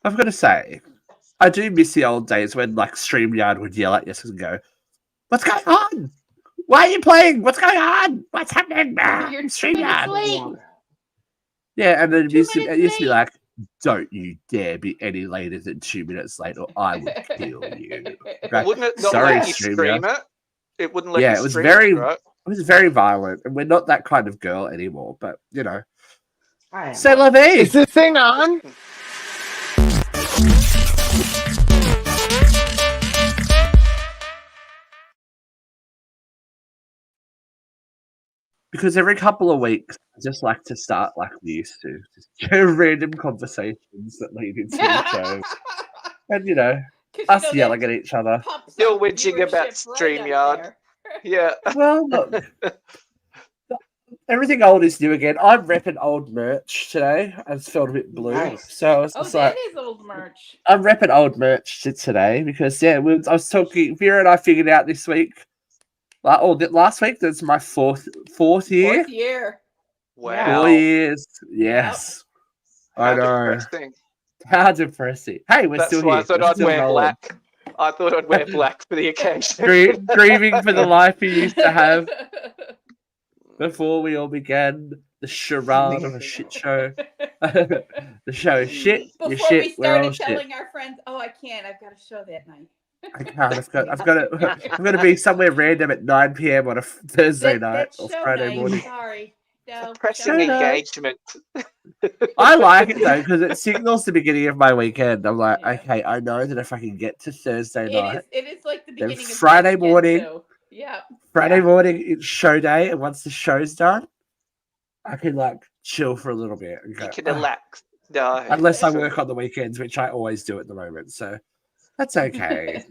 I've got to say, I do miss the old days when like StreamYard would yell at us and go, "What's going on? Why are you playing? What's going on? What's happening? You're StreamYard." Yeah, and then it used to be like, "Don't you dare be any later than 2 minutes late, or I will kill you." Right? Wouldn't it not Sorry, let you stream it? It wouldn't let you it was stream very, it, right? it was very violent, and we're not that kind of girl anymore. But you know, I am. c'est la vie. Is this thing on? Because every couple of weeks, I just like to start like we used to, just random conversations that lead into the show, and you know, us yelling at each other. Still whinging about StreamYard. Yeah. Well, look, everything old is new again. I'm repping old merch today. I just felt a bit blue, so it's just that is old merch. I'm repping old merch today because I was talking. Vera and I figured out this week. Last week, that's my fourth year. 4th year. Wow. 4 years. Yes. How I know. depressing. How depressing. Hey, we're That's still why here. I thought We're I'd still wear rolling. black. I thought I'd wear black for the occasion. Grieving for the life we used to have before we all began the charade of a shit show. The show is shit. Before You're shit. we We're all started shit. telling our friends, "Oh, I can't. I've got a show that night." I can't. I've got to. I'm going to be somewhere random at 9 p.m. on a Thursday night or show Friday night, morning. Sorry. No, Pressing Shut up. engagement. I like it though because it signals the beginning of my weekend. I'm like, Yeah. okay, I know that if I can get to Thursday night, It is like the then beginning of Friday the weekend, morning. so, yeah. Friday morning it's show day, and once the show's done, I can like chill for a little bit. And go, You can relax. No. unless I work on the weekends, which I always do at the moment. So that's okay.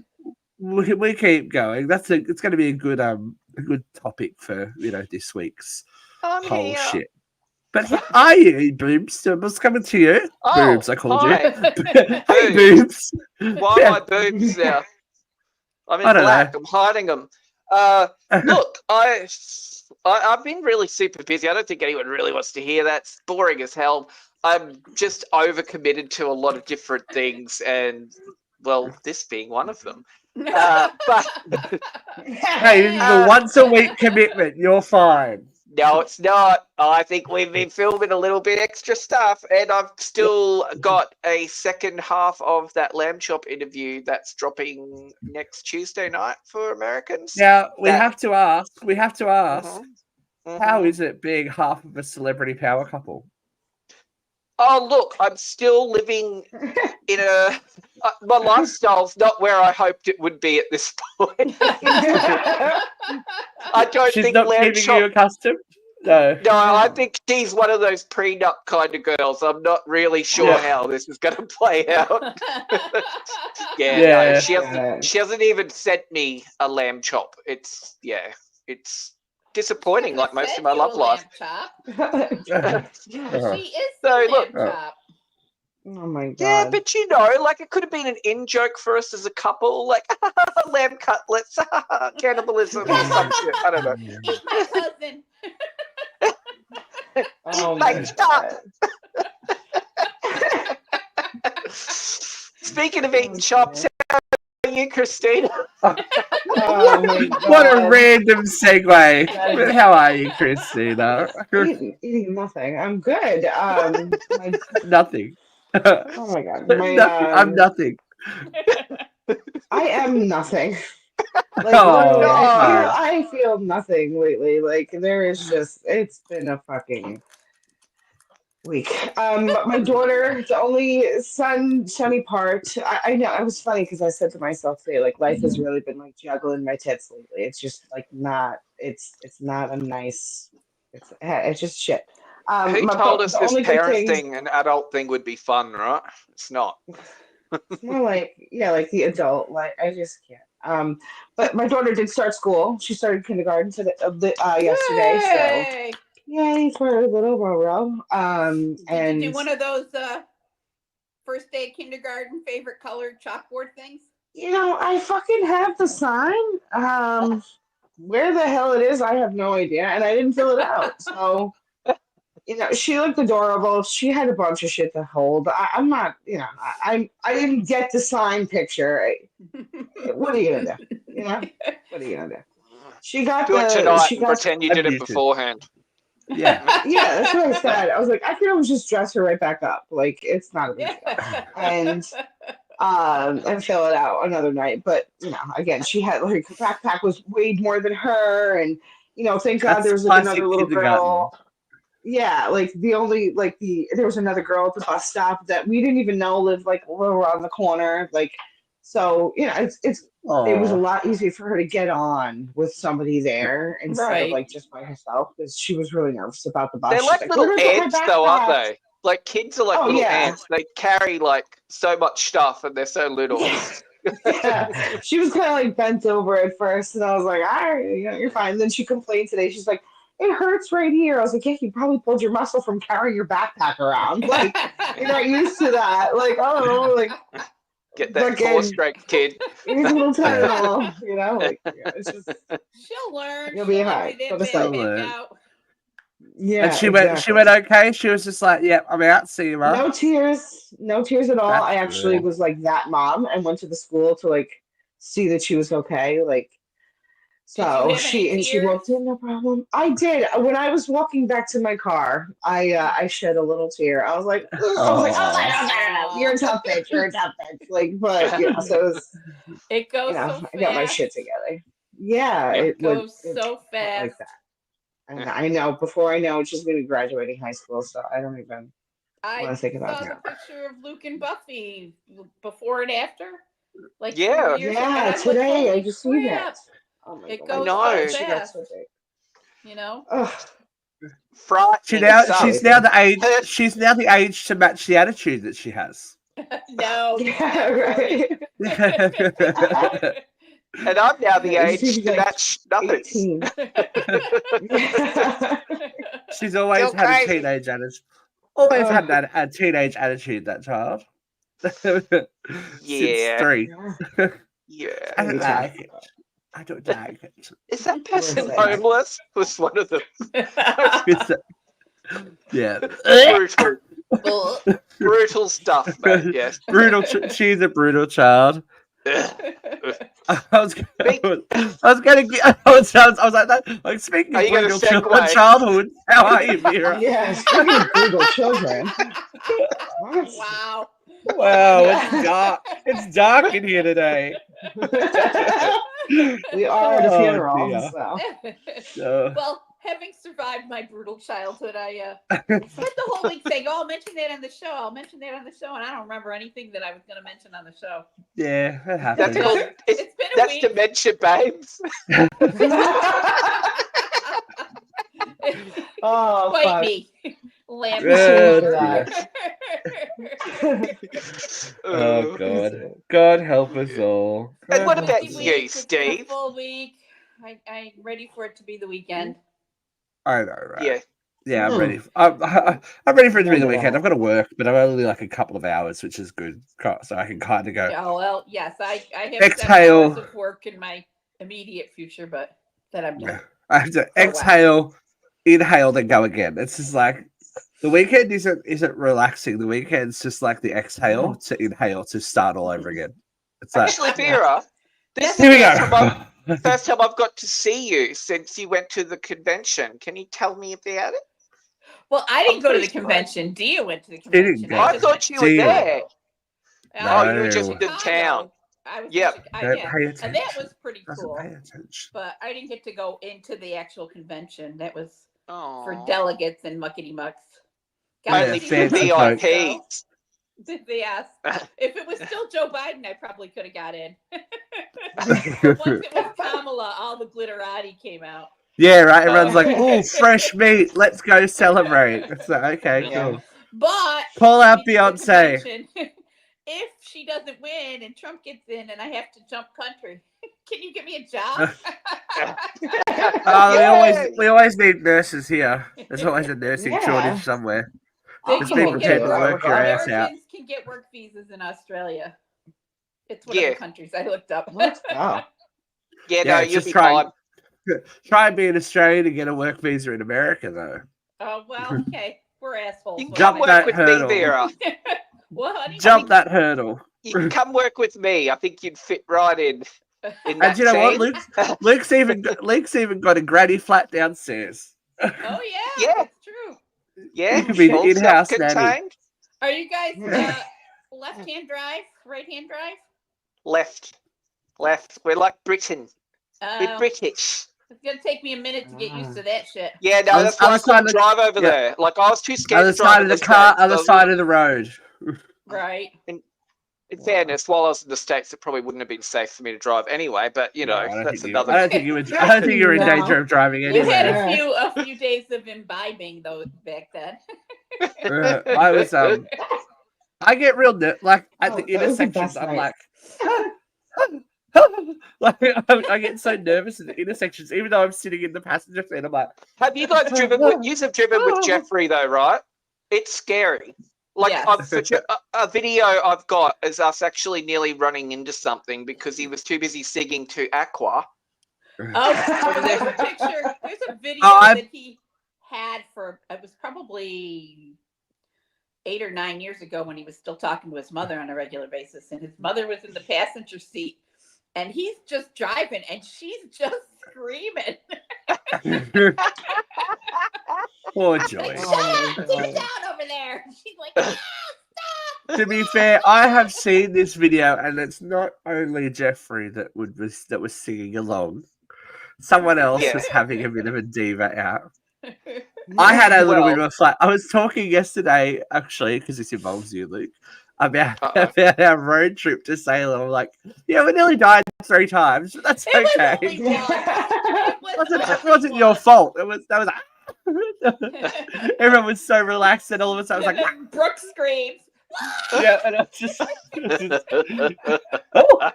we keep going. It's going to be a good topic for this week's whole shit. But how are you, Boobs? What's coming to you? Oh, Boobs, I called hi. you. Hey, Boobs. Why are my boobs now? I'm in I don't black. know. I'm hiding them. Look, I've been really super busy. I don't think anyone really wants to hear that. It's boring as hell. I'm just overcommitted to a lot of different things, and well, this being one of them. But Hey, this is a once a week commitment. You're fine. no, it's not. I think we've been filming a little bit extra stuff, and I've still got a second half of that lamb chop interview that's dropping next Tuesday night for Americans. Now we have to ask. How Mhm. is it being half of a celebrity power couple? Oh, look, I'm still living in a... my lifestyle's not where I hoped it would be at this point. I don't She's think not lamb keeping chop... you accustomed. No. No, I think she's one of those prenup kind of girls. I'm not really sure how this is going to play out. No, she hasn't even sent me a lamb chop. It's disappointing, like most of my love life. She is So, the look. lamb chop. Oh my god. Yeah, but like it could have been an in-joke for us as a couple, like lamb cutlets, cannibalism or some shit. I don't know. Eat my cousin. Oh my my God. god. Speaking of eating chops, how are you, Christina? Oh my god. What a random segue. How are you, Christina? Eating nothing. I'm good. Nothing. Oh my god. I'm nothing. I am nothing. Like, Oh, literally, God. I feel nothing lately. Like there is it's been a fucking week. My daughter, the only sunny part. I know it was funny because I said to myself today, like life has really been like juggling my tits lately. It's just like not. It's not a nice. It's just shit. Who told us this only good parent thing- thing, an adult thing would be fun, right? It's not. It's more like like the adult. Like I just can't. But my daughter did start school. She started kindergarten yesterday. Yay! So yay for little Roro. Did you do one of those first day kindergarten favorite colored chalkboard things? I fucking have the sign. Where the hell it is, I have no idea, and I didn't fill it out. So she looked adorable. She had a bunch of shit to hold. I'm not, I didn't get the sign picture. What are you gonna do? What are you gonna do? She got Do it the. tonight She and got. pretend you did it Abusive. beforehand. Yeah. Yeah, that's what I said. I was like, I could always just dress her right back up. Like, it's not a big deal. And fill it out another night. But again, she had like her backpack was weighed more than her, and thank God That's there was like classic another little kindergarten. girl. Yeah, like there was another girl at the bus stop that we didn't even know lived like a little around the corner. Like, so it was a lot easier for her to get on with somebody there instead of like just by herself because she was really nervous about the bus. They're She's like little "Where is my ants, though, aren't backpack?" they? Like kids are like Oh, little yeah. ants. They carry like so much stuff, and they're so little. Yeah. She was kind of like bent over at first, and I was like, "All right, you're fine." And then she complained today. She's like, "It hurts right here." I was like, "Yeah, you probably pulled your muscle from carrying your backpack around. Like, you're not used to that. Like, oh, like Get that core strength, kid. he's a little tiny, like it's just She'll learn. You'll be She'll high. let Go it to sleep. pick out. yeah. And she went okay. She was just like, "Yep, I'm out. See you, No tears at all. That's I actually good. was like that mom and went to the school to like see that she was okay. Like, so have she any she walked in, no problem. I did. When I was walking back to my car, I shed a little tear. I was like, no, you're a tough bitch. You're a tough bitch. Like, but so it was, It goes so fast. I got my shit together. Yeah, It goes so it went fast. like that. And I know before I know she's gonna be graduating high school, so I don't even want to think about saw that. the picture of Luke and Buffy before and after. Like Yeah. 4 years ago, and I was Today like, I "Holy just seen crap." that. Oh my It God. goes so She got fast. so big. Ugh. Frightening. She's now the age. She's now the age to match the attitude that she has. No. Yeah, right. And I'm now the Yeah, age she's to like match nothing. 18. She's always Still had a crazy. teenage attitude. Always had a teenage attitude. That child. Yeah. Since 3. Yeah. I don't like it. I don't like it. Is that person Listen. homeless? Was one of them. Yeah. Brutal stuff, man. Yes. Brutal. She's a brutal child. I was like that. Like speaking Are of you gonna brutal segue? childhood, how are you, Vera? Yeah, speaking of brutal children. What? Wow. Wow, it's dark. It's dark in here today. We are at a Oh, funeral, dear. so. Well, having survived my brutal childhood, I spent the whole week saying, "Oh, I'll mention that on the show. I'll mention that on the show," and I don't remember anything that I was going to mention on the show. Yeah, that That's happens. called, It's been a that's week. dementia, babes. Oh, Bite fuck. me, lamb. Yeah. Oh Uh, God, God help us all. And what God about help us Busy you, week. It's been a Steve? full week. I'm ready for it to be the weekend. all. I know, right? Yeah. Yeah, I'm Hmm. ready. I'm ready for it to be the Remember weekend. that. I've got to work, but I'm only like a couple of hours, which is good, so I can kind of go. Oh well, yes, I have Exhale. 7 hours of work in my immediate future, but then I'm done. I have to For a while. exhale, inhale, then go again. It's just like the weekend isn't relaxing. The weekend's just like the exhale to inhale to start all over again. It's like Actually, Vera, this is here we the go. first time I've got to see you since you went to the convention. Can you tell me about it? Well, I didn't go to the pretty convention. Dia went to the didn't convention. go. I just thought you were Deal. there. I Oh, you were was just in in Chicago. town. I was Yep. Don't yeah. pay attention. And that was pretty Doesn't cool. pay attention. But I didn't get to go into the actual convention. That was Oh. for delegates and muckety mucks. Only Yeah, for fancy VIPs. Yes. If it was still Joe Biden, I probably could have got in. But once it was Kamala, all the glitterati came out. Yeah, right. Everyone's like, "Oh, fresh meat. Let's go celebrate." It's like, okay, Yeah. cool. But Call out speaking of the Beyonce. convention, if she doesn't win and Trump gets in and I have to jump country, can you give me a job? We always need nurses here. There's always a nursing Yeah. shortage somewhere. They Just can be get prepared to work your ass out. Americans can get work visas in Australia. It's one of Yeah. the countries I looked up. Let's go. Yeah, Yeah, no, it's you'll just be trying- fine. Try and be an Australian to get a work visa in America, though. Oh, well, okay. We're assholes. You can Jump come that work with hurdle. me, Vera. What, honey? Jump that hurdle. You can come work with me. I think you'd fit right in that And you know what? scene. Luke's even got a granny flat downstairs. Oh, yeah. Yeah. That's true. Yeah, You could be the all in-house nanny. self-contained. Are you guys left-hand drive, right-hand drive? Left. We're like Britain. We're British. It's going to take me a minute to get used to that shit. Yeah, no, that's why I couldn't drive over there. Like, I was too scared Other to drive side of the car, other side of the road. Right. In fairness, while I was in the States, it probably wouldn't have been safe for me to drive anyway, but, you know, I that's don't another... think you were in danger of driving You anyway. had a few days of imbibing, though, back then. I was I get real like at the that was the intersections. best I'm night. like, I get so nervous in the intersections, even though I'm sitting in the passenger seat. I'm like, Have you guys driven with Jeffrey, though, right? It's scary. Like, Yes. a video I've got is us actually nearly running into something because he was too busy singing to Aqua. Oh, there's a picture. There's a video that he had it was probably 8 or 9 years ago when he was still talking to his mother on a regular basis. And his mother was in the passenger seat. And he's just driving and she's just screaming. poor Like, Joy. shut Oh, up, my sit God. down over there. She's like, "Ah, stop." To be fair, I have seen this video, and it's not only Jeffrey that was singing along. Someone else Yeah. was having a bit of a diva out. I had a little bit of a flat. I was talking yesterday, actually, because this involves you, Luke, about our road trip to Salem. I'm like, yeah, we nearly died 3 times, but that's It was okay. only one. It wasn't your fault. That was everyone was so relaxed, and all of a sudden I was like, And then Brooke screams. yeah, and I was just Oh,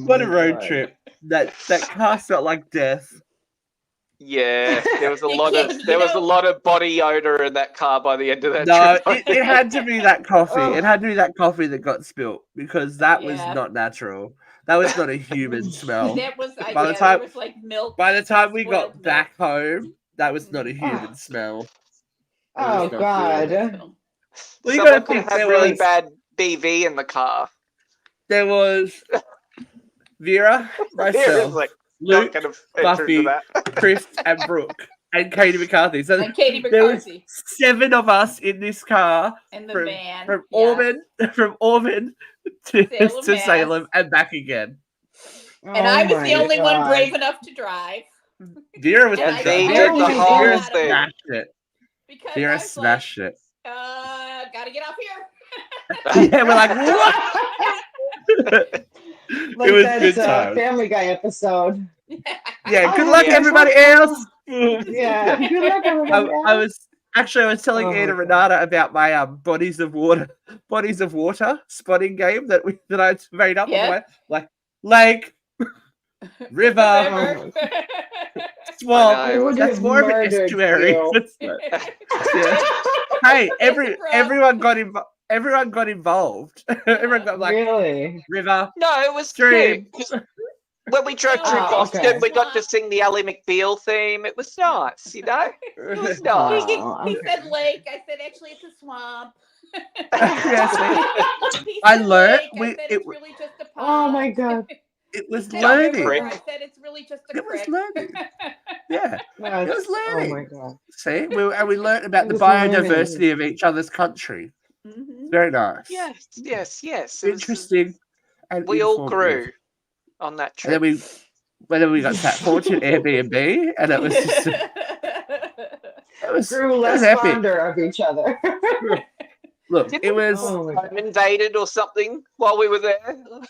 what a my road God. trip. That car felt like death. Yeah, there was a lot of body odor in that car by the end of that No, trip. it had to be that coffee. Oh. It had to be that coffee that got spilt because that was Yeah. not natural. That was not a human smell. That was, By the there time- was like milk. By the time we spoiled got back home, that was not a human Oh. smell. Oh, It was not God. good. Well, you Someone gotta could think have there really was- bad BV in the car. There was Vera, Vera's myself, like, Luke, not going to enter Buffy, into that. Chris, and Brooke, and Katie McCarthy. So And Katie there was McCarthy 7 of us in this car in the from- van. from yes. Auburn to Salem, to Mass. Salem and back again. And I was the Oh, my only one God. brave enough to drive. Vera was And the I They drove did the the whole hell Vera out of thing. smashed it. Because Vera I was smashed it. like, gotta get off here. Yeah, we're like, what? Like It was that good times. Family Guy episode. Yeah, good Oh, luck, yeah. everybody else. Yeah. Good luck, everybody. I was telling Oh, Anna my Renata about my bodies of water spotting game that I made up. Yeah. On the way. Like lake, river, River. swamp. I know. That's more of an Murdered estuary. you. It's not- yeah. Hey, everyone got involved. Everyone got involved. Everyone got like Really? river. No, it was Stream. cute. 'Cause when we drove through Oh, Boston, okay. we got to sing the Ally McBeal theme. It was nice, you know? It was nice. Oh, He okay. said lake. I said, actually, it's a swamp. Yeah, He I said learned lake. I we- said, it it's w- really just a pond. Oh, my God. It was He said learning. river. I said, it's really just a It was creek. learning. Yeah. That's, was learning. Oh, my God. See, we learned about It the was learning. biodiversity of each other's country. Mhm. Very nice. Yes. It was- Interesting. And We all informative. grew on that And then trip. we got that fortune Airbnb, and it was just it was, Grew it less was epic. fonder of each other. Look, Didn't it was Oh, my God. Home invaded or something while we were there.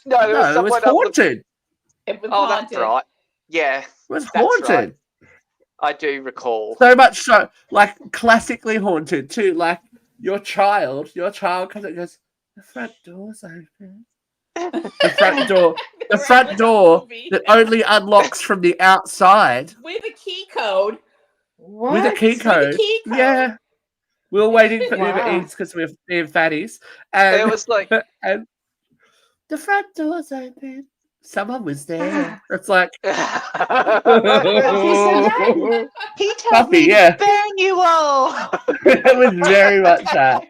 No, there no, was it was someone up the- haunted. It was Oh, haunted. that's right. Yeah, It was That's haunted. right. I do recall. So much so, like classically haunted too. Like your child comes out and goes, "The front door's open." The front door, the Right, front like a door movie. that only unlocks from the outside With a key code. What? with a key With a code. key code. Yeah, we were waiting for Uber Wow. Eats because we're being fatties, and It was like, and the front door's open. someone was there. It's like He told me to bang you all. It was very much that.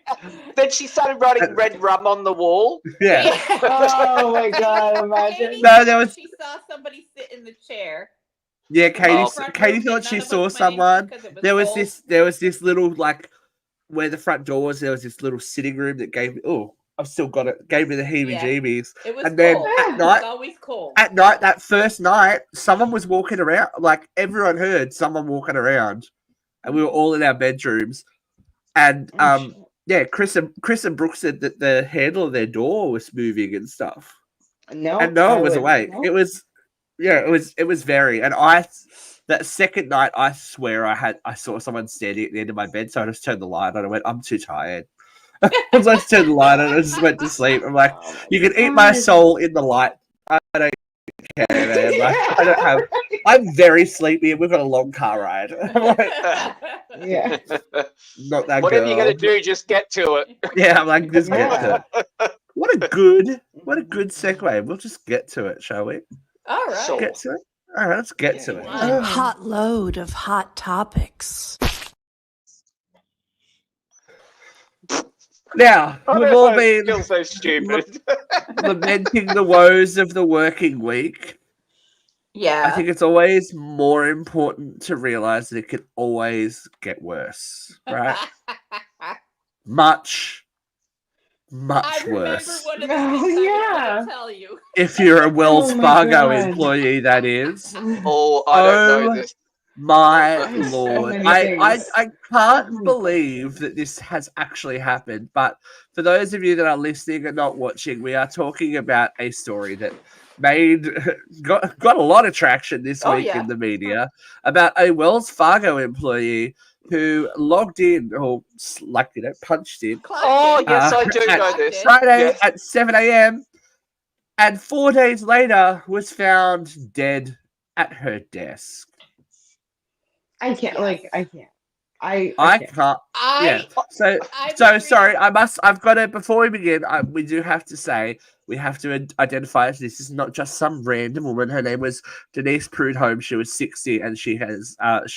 Then she started writing red rum on the wall. Yeah. Oh my god! Imagine. No, there was. She saw somebody sit in the chair. Yeah, Katie thought she saw someone. There was this little, like, where the front door was, there was this little sitting room that gave me, I've still got it, gave me the heebie-jeebies. It was and then cold. at night, It was always cold. At night, that first night, someone was walking around, like, everyone heard someone walking around, and we were all in our bedrooms. And, yeah, Chris and Brooke said that the handle of their door was moving and stuff. No, and no one was awake. No. It was very. And that second night, I swear I saw someone standing at the end of my bed, so I just turned the light on. I went, I'm too tired. I just turned the light on and I just went to sleep. I'm like, you can eat my soul in the light. I don't care, man. Like, I'm very sleepy and we've got a long car ride. I'm like, yeah. Not that Whatever girl. you're gonna do, just get to it. Yeah, I'm like, just get to it. What a good segue. We'll just get to it, shall we? All right. Sure. Get to it. All right, let's get to it. Hot load of hot topics. Now, we've all been feel so stupid. lamenting the woes of the working week. Yeah. I think it's always more important to realize that it can always get worse, right? Much I remember worse. one of the things I was going to tell you. If you're a Wells Fargo employee, that is. Oh, I don't know this. My lord. So I can't believe that this has actually happened. But for those of you that are listening and not watching, we are talking about a story that got a lot of traction this week in the media about a Wells Fargo employee who logged in or punched in. Oh, yes, I do know this. Friday at 7 a.m. and 4 days later was found dead at her desk. I can't. So sorry. I've got to. Before we begin, we do have to say we have to identify this is not just some random woman. Her name was Denise Prudhomme. She was 60, and she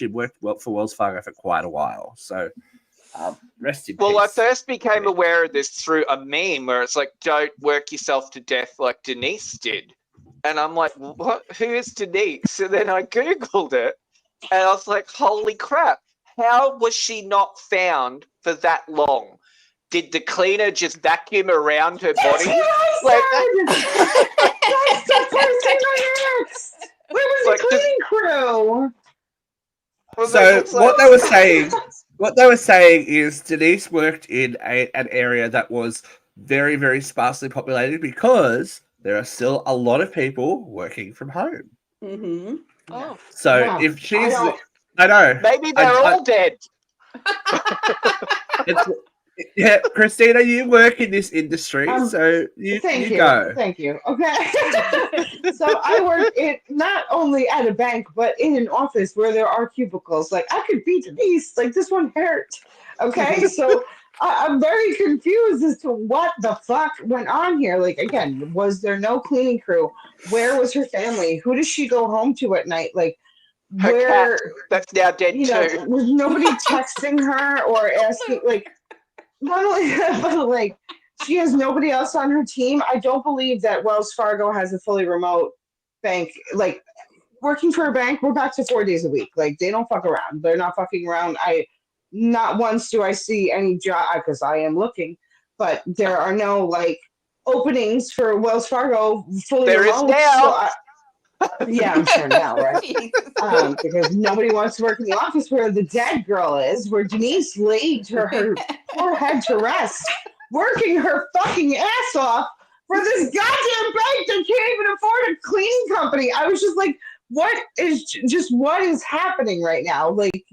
worked for Wells Fargo for quite a while. So, rest in peace. Well, I first became aware of this through a meme where it's like, "Don't work yourself to death like Denise did," and I'm like, "What? Who is Denise?" And then I googled it. And I was like, holy crap, how was she not found for that long? Did the cleaner just vacuum around her body? That's the first thing I asked. Where was the cleaning crew? So what they were saying is Denise worked in an area that was very, very sparsely populated because there are still a lot of people working from home. Mm-hmm. Oh. So if she's, I know. Maybe they're all dead. Yeah, Christina, you work in this industry, so you go. Thank you. Okay. So I work not only at a bank, but in an office where there are cubicles. Like, I could beat Denise. Like, this one hurt. Okay. So I'm very confused as to what the fuck went on here. Like, again, was there no cleaning crew? Where was her family? Who does she go home to at night? Like, her cat, that's now dead too. Was nobody texting her or asking, like, not only that, but like, she has nobody else on her team. I don't believe that Wells Fargo has a fully remote bank. Like, working for a bank, we're back to 4 days a week. Like, they don't fuck around. They're not fucking around. Not once do I see any job, because I am looking, but there are no like openings for Wells Fargo fully remote. There is now. Yeah, I'm sure now, right? Because nobody wants to work in the office where the dead girl is, where Denise laid her poor head to rest, working her fucking ass off for this goddamn bank that can't even afford a cleaning company. I was just like, what is happening right now? Like,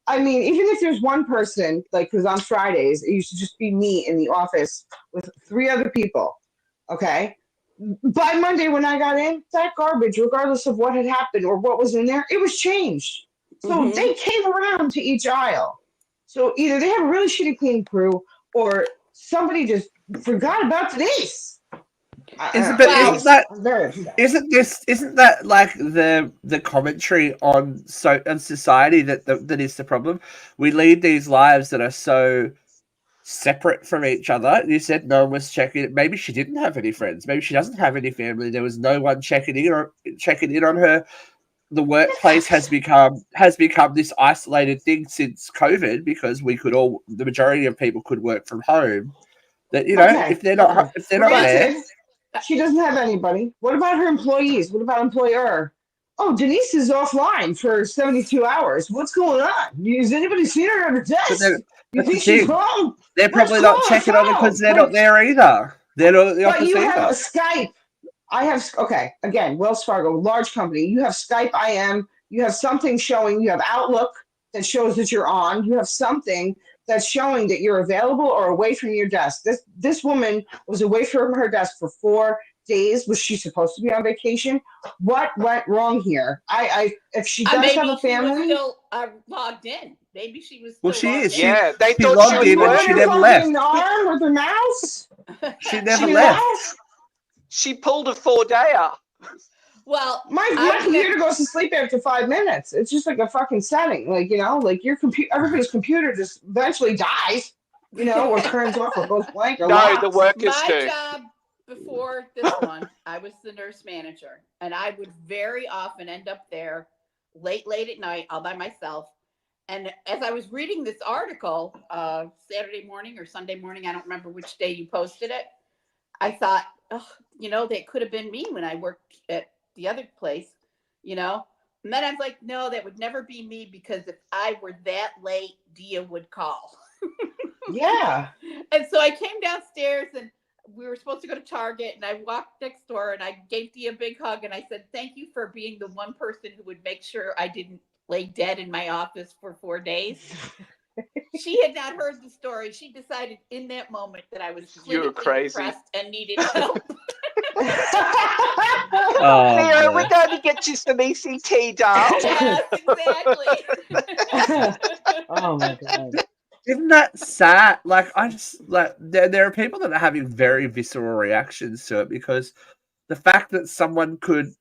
I mean, even if there's one person, like, because on Fridays, it used to just be me in the office with 3 other people, okay? By Monday when I got in, that garbage, regardless of what had happened or what was in there, it was changed. So they came around to each aisle. So either they have a really shitty cleaning crew or somebody just forgot about Denise. Isn't that like the commentary on society that is the problem? We lead these lives that are so separate from each other. You said no one was checking. Maybe she didn't have any friends. Maybe she doesn't have any family. There was no one checking in on her. The workplace has become this isolated thing since COVID because the majority of people could work from home. That if they're not there, she doesn't have anybody. What about her employees? What about employer? Oh, Denise is offline for 72 hours. What's going on? Has anybody seen her at her desk? You think she's home? They're probably not checking on her because they're not there either. They're not the office either. But you have a Skype. Again, Wells Fargo, large company. You have Skype IM. You have something showing. You have Outlook that shows that you're on. You have something that's showing that you're available or away from your desk. This woman was away from her desk for 4 days. Was she supposed to be on vacation? What went wrong here? If she does have a family, she was still logged in. Maybe she was. Well, she is. Yeah, they she thought logged in and she never left. With her mouse. She never left. She pulled a 4-dayer. Well, my computer goes to sleep after 5 minutes. It's just like a fucking setting, like your computer. Everybody's computer just eventually dies, or turns off or goes blank. Or no, the workers do. My job before this one, I was the nurse manager, and I would very often end up there late at night, all by myself. And as I was reading this article, Saturday morning or Sunday morning, I don't remember which day you posted it, I thought, that could have been me when I worked at the other place, And then I was like, no, that would never be me because if I were that late, Dia would call. Yeah. And so I came downstairs and we were supposed to go to Target and I walked next door and I gave Dia a big hug and I said, thank you for being the one person who would make sure I didn't lay dead in my office for 4 days. She had not heard the story. She decided in that moment that I was clinically depressed and needed help. Leo, we're going to get you some ECT, darling. Yes, exactly. Oh my God. Isn't that sad? There are people that are having very visceral reactions to it because the fact that someone could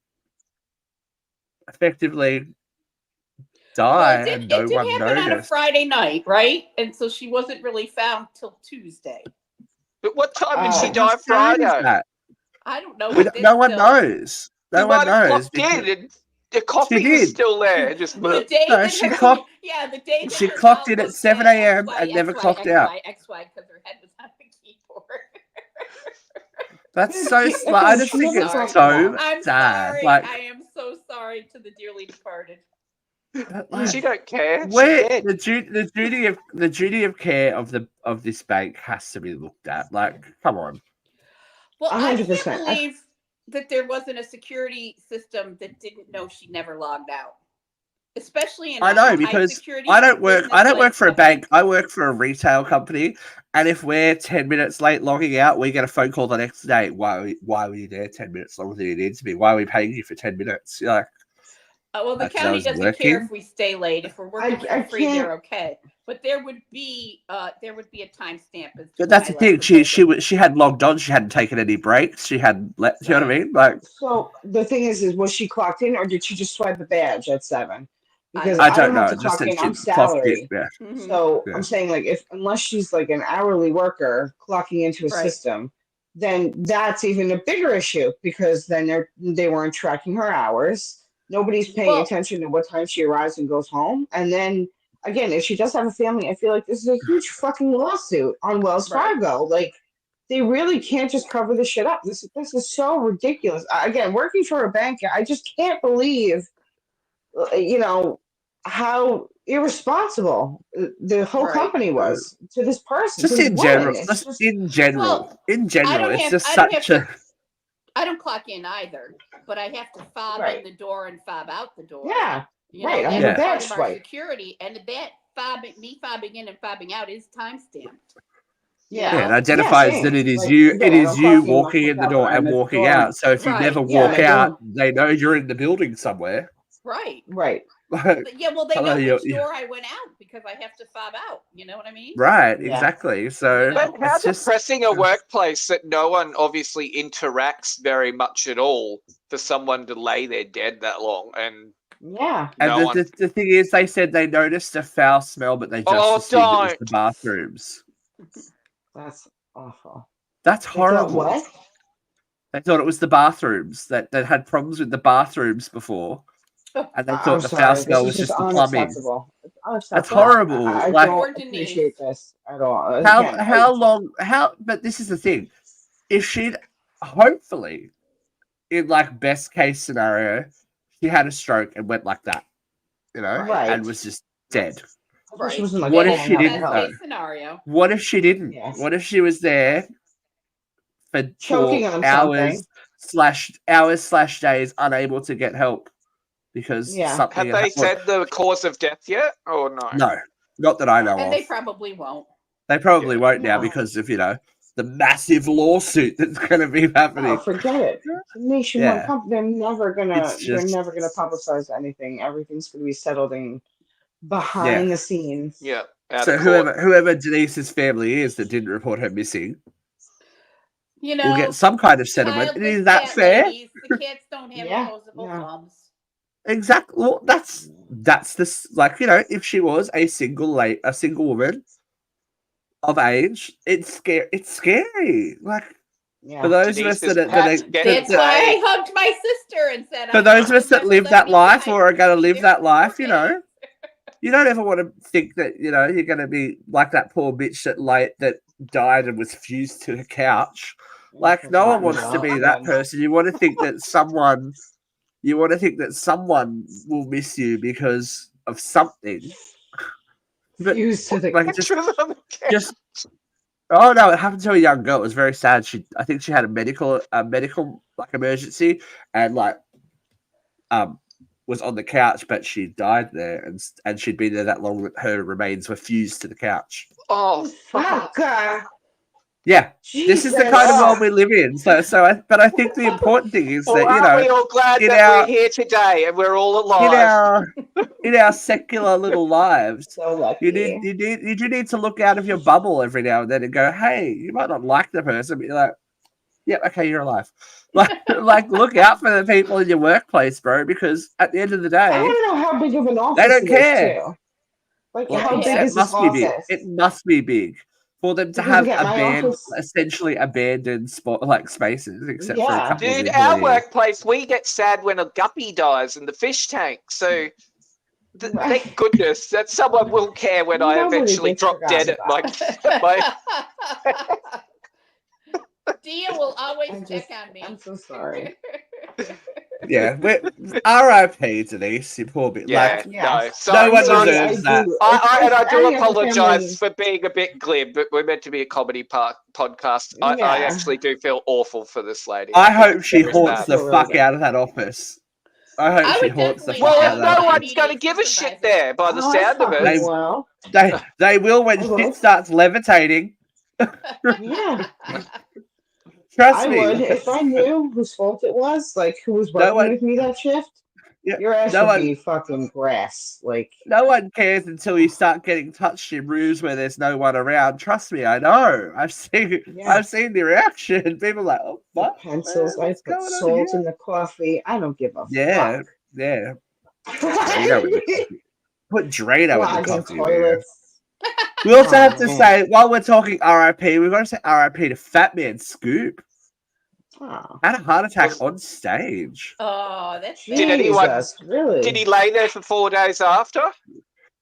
effectively die and no one noticed. It did happen on a Friday night, right? And so she wasn't really found till Tuesday. But what time did she die Friday? I don't know. No one knows. No one knows. The coffee is still there. Just the day she clocked. Yeah, the day she clocked in at 7 a.m. and never clocked out. XY because her head was on the keyboard. That's so smart. I just think it's so sad. Sorry. I am so sorry to the dearly departed. She don't care. The duty of care of this bank has to be looked at. Like, come on. Well, 100%. I can't believe that there wasn't a security system that didn't know she never logged out. Especially in I know because I don't work for a bank. I work for a retail company, and if we're 10 minutes late logging out, we get a phone call the next day. Why were you there 10 minutes longer than you need to be? Why are we paying you for 10 minutes? You're like, well, the county doesn't care if we stay late. If we're working for free, they're okay. But there would be a timestamp. But that's the thing. She had logged on. She hadn't taken any breaks. She hadn't let. You know what I mean? Like. So the thing is was she clocked in or did she just swipe a badge at 7? Because I don't know. Have to clock in. I'm salary. Yeah. Mm-hmm. So I'm saying unless she's like an hourly worker clocking into a system, then that's even a bigger issue because then they weren't tracking her hours. Nobody's paying attention to what time she arrives and goes home. And then, again, if she does have a family, I feel like this is a huge fucking lawsuit on Wells Fargo. Like, they really can't just cover this shit up. This is so ridiculous. Again, working for a bank, I just can't believe, how irresponsible the whole company was to this person. Just in general. It's just such a... I don't clock in either, but I have to fob in the door and fob out the door. Yeah, right. I'm a badge swipe. Security, and that fobbing in and fobbing out is time stamped. Yeah, it identifies that it is you. It is you walking in the door and walking out. So if you never walk out, they know you're in the building somewhere. Right. Yeah, well, they know which door I went out because I have to fob out. You know what I mean? Right, exactly. So but how depressing a workplace that no one obviously interacts very much at all for someone to lay there dead that long. And the thing is, they said they noticed a foul smell, but they just assumed it was the bathrooms. That's awful. That's horrible. What? They thought it was the bathrooms that had problems with the bathrooms before. And they thought the foul smell was just the plumbing. That's horrible. I don't appreciate this at all. But this is the thing. If she'd hopefully, in like best case scenario, she had a stroke and went like that, and was just dead. Right. What if she didn't though? What if she didn't? Yes. What if she was there for choking on hours/days unable to get help? Because something have they said the cause of death yet, or no? No, not that I know of. And they probably won't. They probably won't now because of the massive lawsuit that's going to be happening. Oh, forget it. It's a nationwide company. They're never gonna publicize anything. Everything's gonna be settled in behind the scenes. Yeah. So whoever Denise's family is that didn't report her missing, will get some kind of settlement. Is that fair? The cats don't have opposable thumbs. Exactly. Well, that's this. If she was a single woman of age, it's scary. It's scary. For those of us that's why I hugged my sister and said, for those of us that live that life or are going to live that life, you don't ever want to think that you're going to be like that poor bitch that died and was fused to the couch. No one wants to be that person. You want to think that someone. You want to think that someone will miss you because of something. But oh no, it happened to a young girl. It was very sad. I think she had a medical emergency and was on the couch, but she died there and she'd been there that long that her remains were fused to the couch. Oh fuck. Yeah, Jesus. This is the kind of world we live in. But I think the important thing is that aren't we all glad that we're here today and we're all alive in our secular little lives. So lucky. You do need to look out of your bubble every now and then and go, hey, you might not like the person, but you're like, yeah, okay, you're alive. Look out for the people in your workplace, bro, because at the end of the day, I want to know how big of an office they don't care. Too. How big is this office? Big. It must be big. For them to have essentially abandoned spaces, except for a couple of our workplace, we get sad when a guppy dies in the fish tank. So, thank goodness that someone will care when I eventually drop dead at my. Dia will always check on me. I'm so sorry. Yeah, R.I.P. Denise, you poor bit. No one deserves that. I do apologise for being a bit glib, but we're meant to be a comedy podcast. I actually do feel awful for this lady. I hope she haunts the fuck out of that office. I hope she haunts the fuck out of that office. No one's going to give a shit there by the sound of it. They will when shit starts levitating. Yeah. Trust me. I would if I knew whose fault it was, who was working with me that shift. Yeah, your ass would be fucking grass. No one cares until you start getting touched in rooms where there's no one around. Trust me, I know. I've seen the reaction. People are like, oh fuck. The pencils. I put salt in the coffee. I don't give a fuck. Yeah. Put Drano in the coffee. We also have to say, while we're talking RIP, we've got to say RIP to Fat Man Scoop. Had a heart attack on stage. Oh, that's did anyone really? Did he lay there for 4 days after?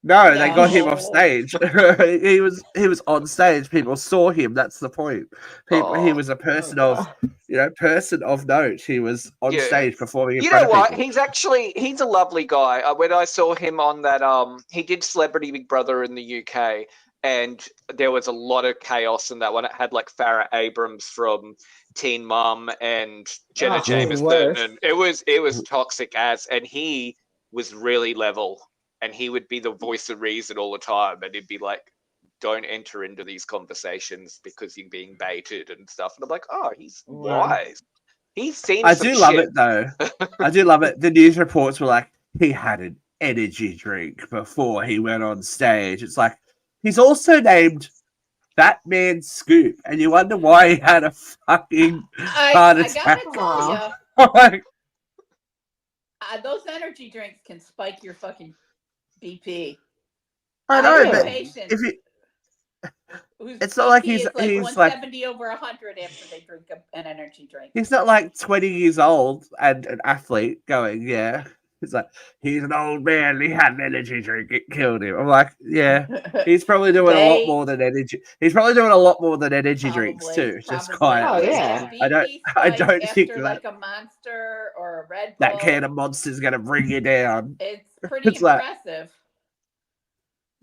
No, they got him off stage. he was on stage. People saw him. That's the point. He was a person of note. He was on stage performing. In front of people. He's a lovely guy. When I saw him on that, he did Celebrity Big Brother in the UK, and there was a lot of chaos in that one. It had Farrah Abrams from Teen Mum and Jenna Jameson, and it was toxic as. And he was really level. And he would be the voice of reason all the time. And he'd be like, don't enter into these conversations because you're being baited and stuff. And I'm like, oh, he's wise. He's seen love it, though. I do love it. The news reports were like, he had an energy drink before he went on stage. It's like he's also named Fat Man Scoop, and you wonder why he had a fucking heart I attack. gotta tell you, those energy drinks can spike your fucking BP. I know, have a but patient if you, whose it's not like BP he's is like he's 170 over 100 after they drink an energy drink. He's not like 20 years old and an athlete going, yeah. He's like, he's an old man. He had an energy drink. It killed him. I'm like, yeah. He's probably doing a lot more than energy. He's probably doing a lot more than energy drinks too. Just quietly. Oh, yeah. I don't think after that like a Monster or a Red Bull, that can of Monster's gonna bring you down. It's pretty It's like- impressive.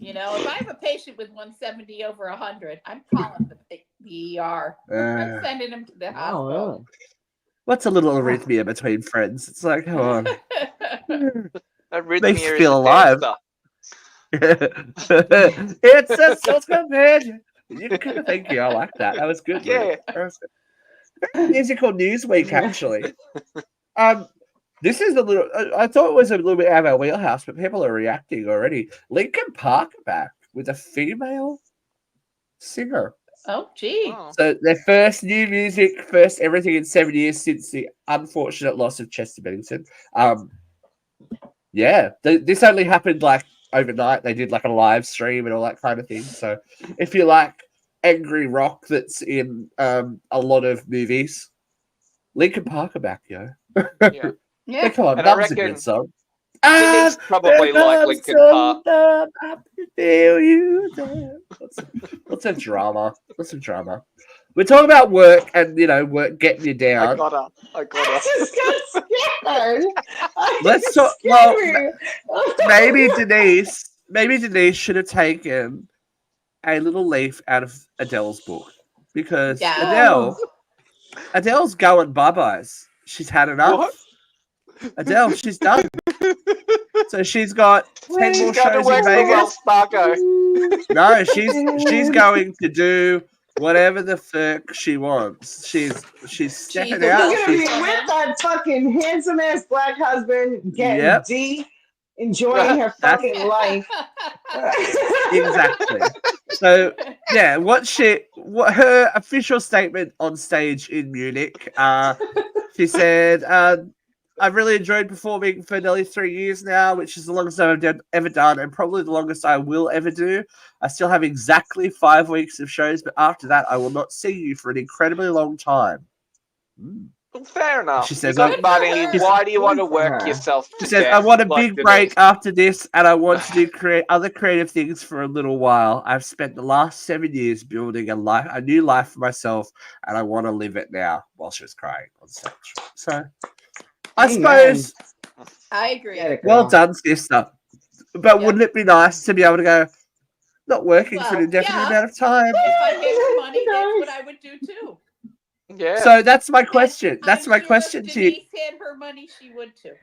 You know, if I have a patient with 170 over 100, I'm calling the ER. I'm sending him to the hospital. What's a little arrhythmia between friends? It's like, come on. Arrhythmia Makes you is feel a alive. dancer. It's a soul companion. Thank you. I like that. That was good. Yeah. Musical news week, actually. This is a little. I thought it was a little bit out of our wheelhouse, but people are reacting already. Linkin Park are back with a female singer. Oh, gee. Oh. So their first new music, first everything in 7 years since the unfortunate loss of Chester Bennington. Yeah, this only happened like overnight. They did like a live stream and all that kind of thing. So if you like angry rock that's in a lot of movies, Linkin Park are back, yo. Yeah. Yeah. Come on, And I that was a reckon good song. Denise probably like Linkin Park. Feel you there. What's a drama? What's some drama? We're talking about work and work getting you I down. got her. I got I her. just got scared. Let's talk. Well, maybe Denise should have taken a little leaf out of Adele's book because Yeah. Adele's going bye-byes. She's had enough. What? Adele, she's done. So she's got 10 She's more going to shows in work for Vegas. Wells Fargo. No, she's going to do whatever the fuck she wants. She's stepping She's out. She's gonna be She's, with that fucking handsome ass black husband, getting Yep. D, enjoying her fucking life. exactly. So yeah, what her official statement on stage in Munich, she said, I've really enjoyed performing for nearly 3 years now, which is the longest I've ever done, and probably the longest I will ever do. I still have exactly 5 weeks of shows, but after that, I will not see you for an incredibly long time. Well, fair enough. She says, you got money. She's- Why do you want to work yourself She to says, death I want a like big Denise? break after this, and I want to do other creative things for a little while. I've spent the last 7 years building a new life for myself, and I want to live it now. While she was crying on stage. So, I suppose, I agree. Get it, well girl. done, sister. But Yeah. wouldn't it be nice to be able to go, not working for an Well, indefinite yeah. amount of time? If I had the money, that's what I would do too. Yeah. So that's my question. That's I'm my sure question if to you. Denise had her money, she would too.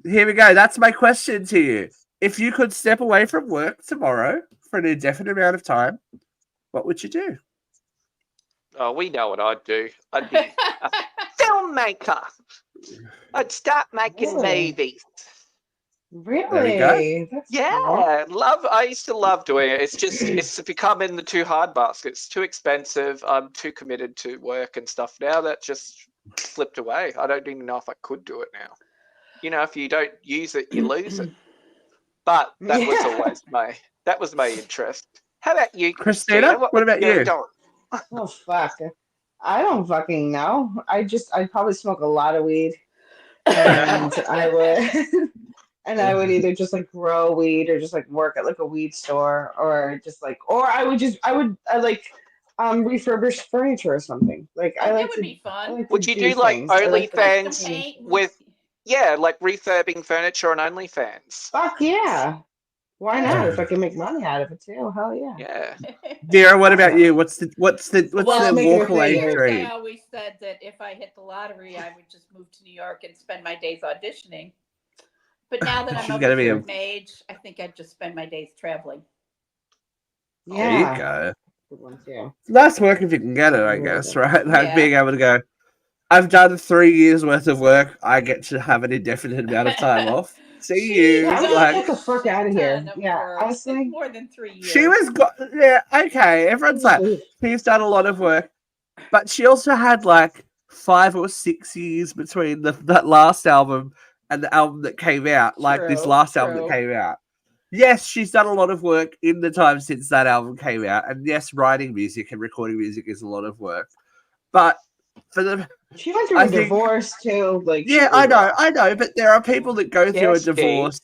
Here we go. That's my question to you. If you could step away from work tomorrow for an indefinite amount of time, what would you do? Oh, we know what I'd do. I'd be a filmmaker. I'd start making Oh. movies. Really? That's cool. Yeah, I used to love doing it. It's become in the too hard basket. It's too expensive. I'm too committed to work and stuff now. That just slipped away. I don't even know if I could do it now. If you don't use it, you lose it. But that was always my interest. How about you, Christina? What about you? Oh fuck. I don't fucking know. I'd probably smoke a lot of weed. And I would either just like grow weed or just like work at like a weed store or just like I would refurbish furniture or something. Like I That like would to be fun. like to Would you do do like things. I like to, OnlyFans Paint. with like refurbing furniture on OnlyFans? fuck yeah. Why not? If I can make money out of it too, hell yeah. Yeah. Vera, what about you? What's the Well, make it a walk away thing. dream? I always said that if I hit the lottery, I would just move to New York and spend my days auditioning. But now that She's I'm of gonna a be a- certain age, I think I'd just spend my days traveling. There Yeah. you go. Good one too. Nice work if you can get it, I guess, right? Like Yeah. being able to go, I've done 3 years worth of work. I get to have an indefinite amount of time off. See you. Yeah, I'm Like, get the fuck out of here. Yeah, honestly. More than 3 years. she was okay. Everyone's like, she's done a lot of work, but she also had like 5 or 6 years between that last album and the album that came out. Like this last album that came out. Yes, she's done a lot of work in the time since that album came out, and yes, writing music and recording music is a lot of work. But for the she went through a divorce too. Like, yeah, I know, but there are people that go through a divorce.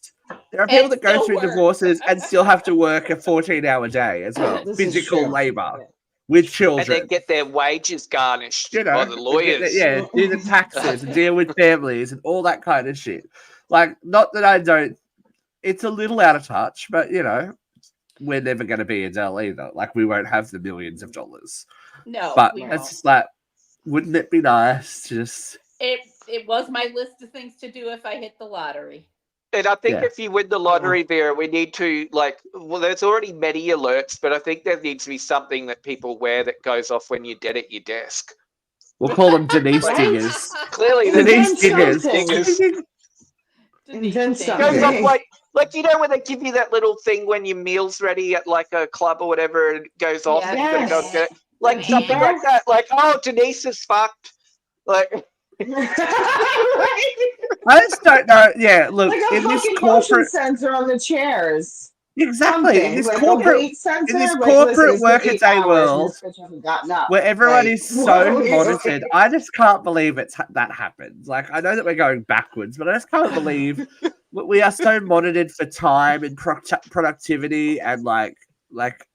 There are people that go through divorces and still have to work a 14-hour day as well, physical labor with children, and then get their wages garnished by the lawyers. Do the taxes and deal with families and all that kind of shit. Like, not that I don't. It's a little out of touch, but we're never going to be Adele either. Like, we won't have the millions of dollars. No, but it's just like, wouldn't it be nice to just? It was my list of things to do if I hit the lottery. And I think if you win the lottery, Vera, we need to there's already many alerts, but I think there needs to be something that people wear that goes off when you're dead at your desk. We'll call them Denise Diggers. Clearly, Denise Diggers. Goes off like when they give you that little thing when your meal's ready at like a club or whatever, and it goes off. And you gotta go get it. Like something like that. Like, oh, Denise is fucked. Like. I just don't know. Yeah, look, like in this corporate sensor on the chairs. Exactly. In this corporate workaday world where everyone is so monitored, I just can't believe that happens. Like, I know that we're going backwards, but I just can't believe we are so monitored for time and productivity and like.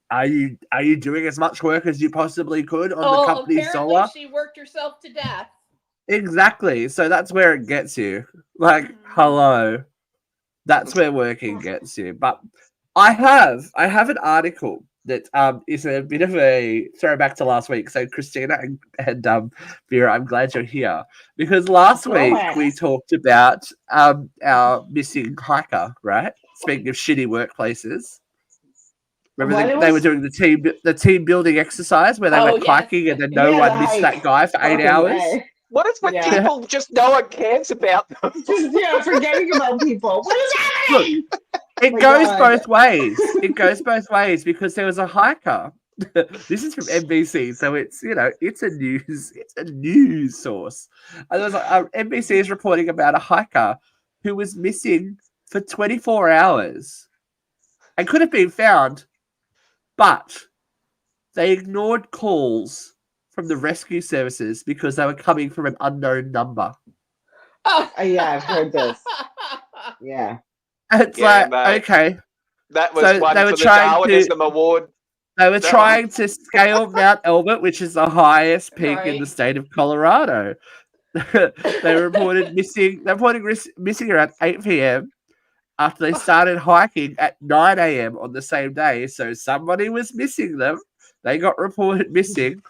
Are you doing as much work as you possibly could on the company's solar? She worked herself to death. Exactly. So that's where it gets you. Like, hello. That's where working gets you. But I have an article that is a bit of a throwback to last week. So Christina and Vera, I'm glad you're here. Because last week we talked about our missing hiker, right? Speaking of shitty workplaces. Remember they were doing the team building exercise where they went hiking and then no one missed that guy for 8 hours. What is with people just no one cares about them? Just forgetting about people. What is happening? Look, it goes both ways. It goes both ways because there was a hiker. This is from NBC, so it's it's a news source. And there was NBC is reporting about a hiker who was missing for 24 hours and could have been found. But they ignored calls from the rescue services because they were coming from an unknown number. Oh, yeah, I've heard this. Yeah. It's okay. That was one for the Darwinism Award. They were trying to scale Mount Elbert, which is the highest peak in the state of Colorado. They reported missing around 8 p.m. after they started hiking at 9 a.m. on the same day. So somebody was missing them. They got reported missing.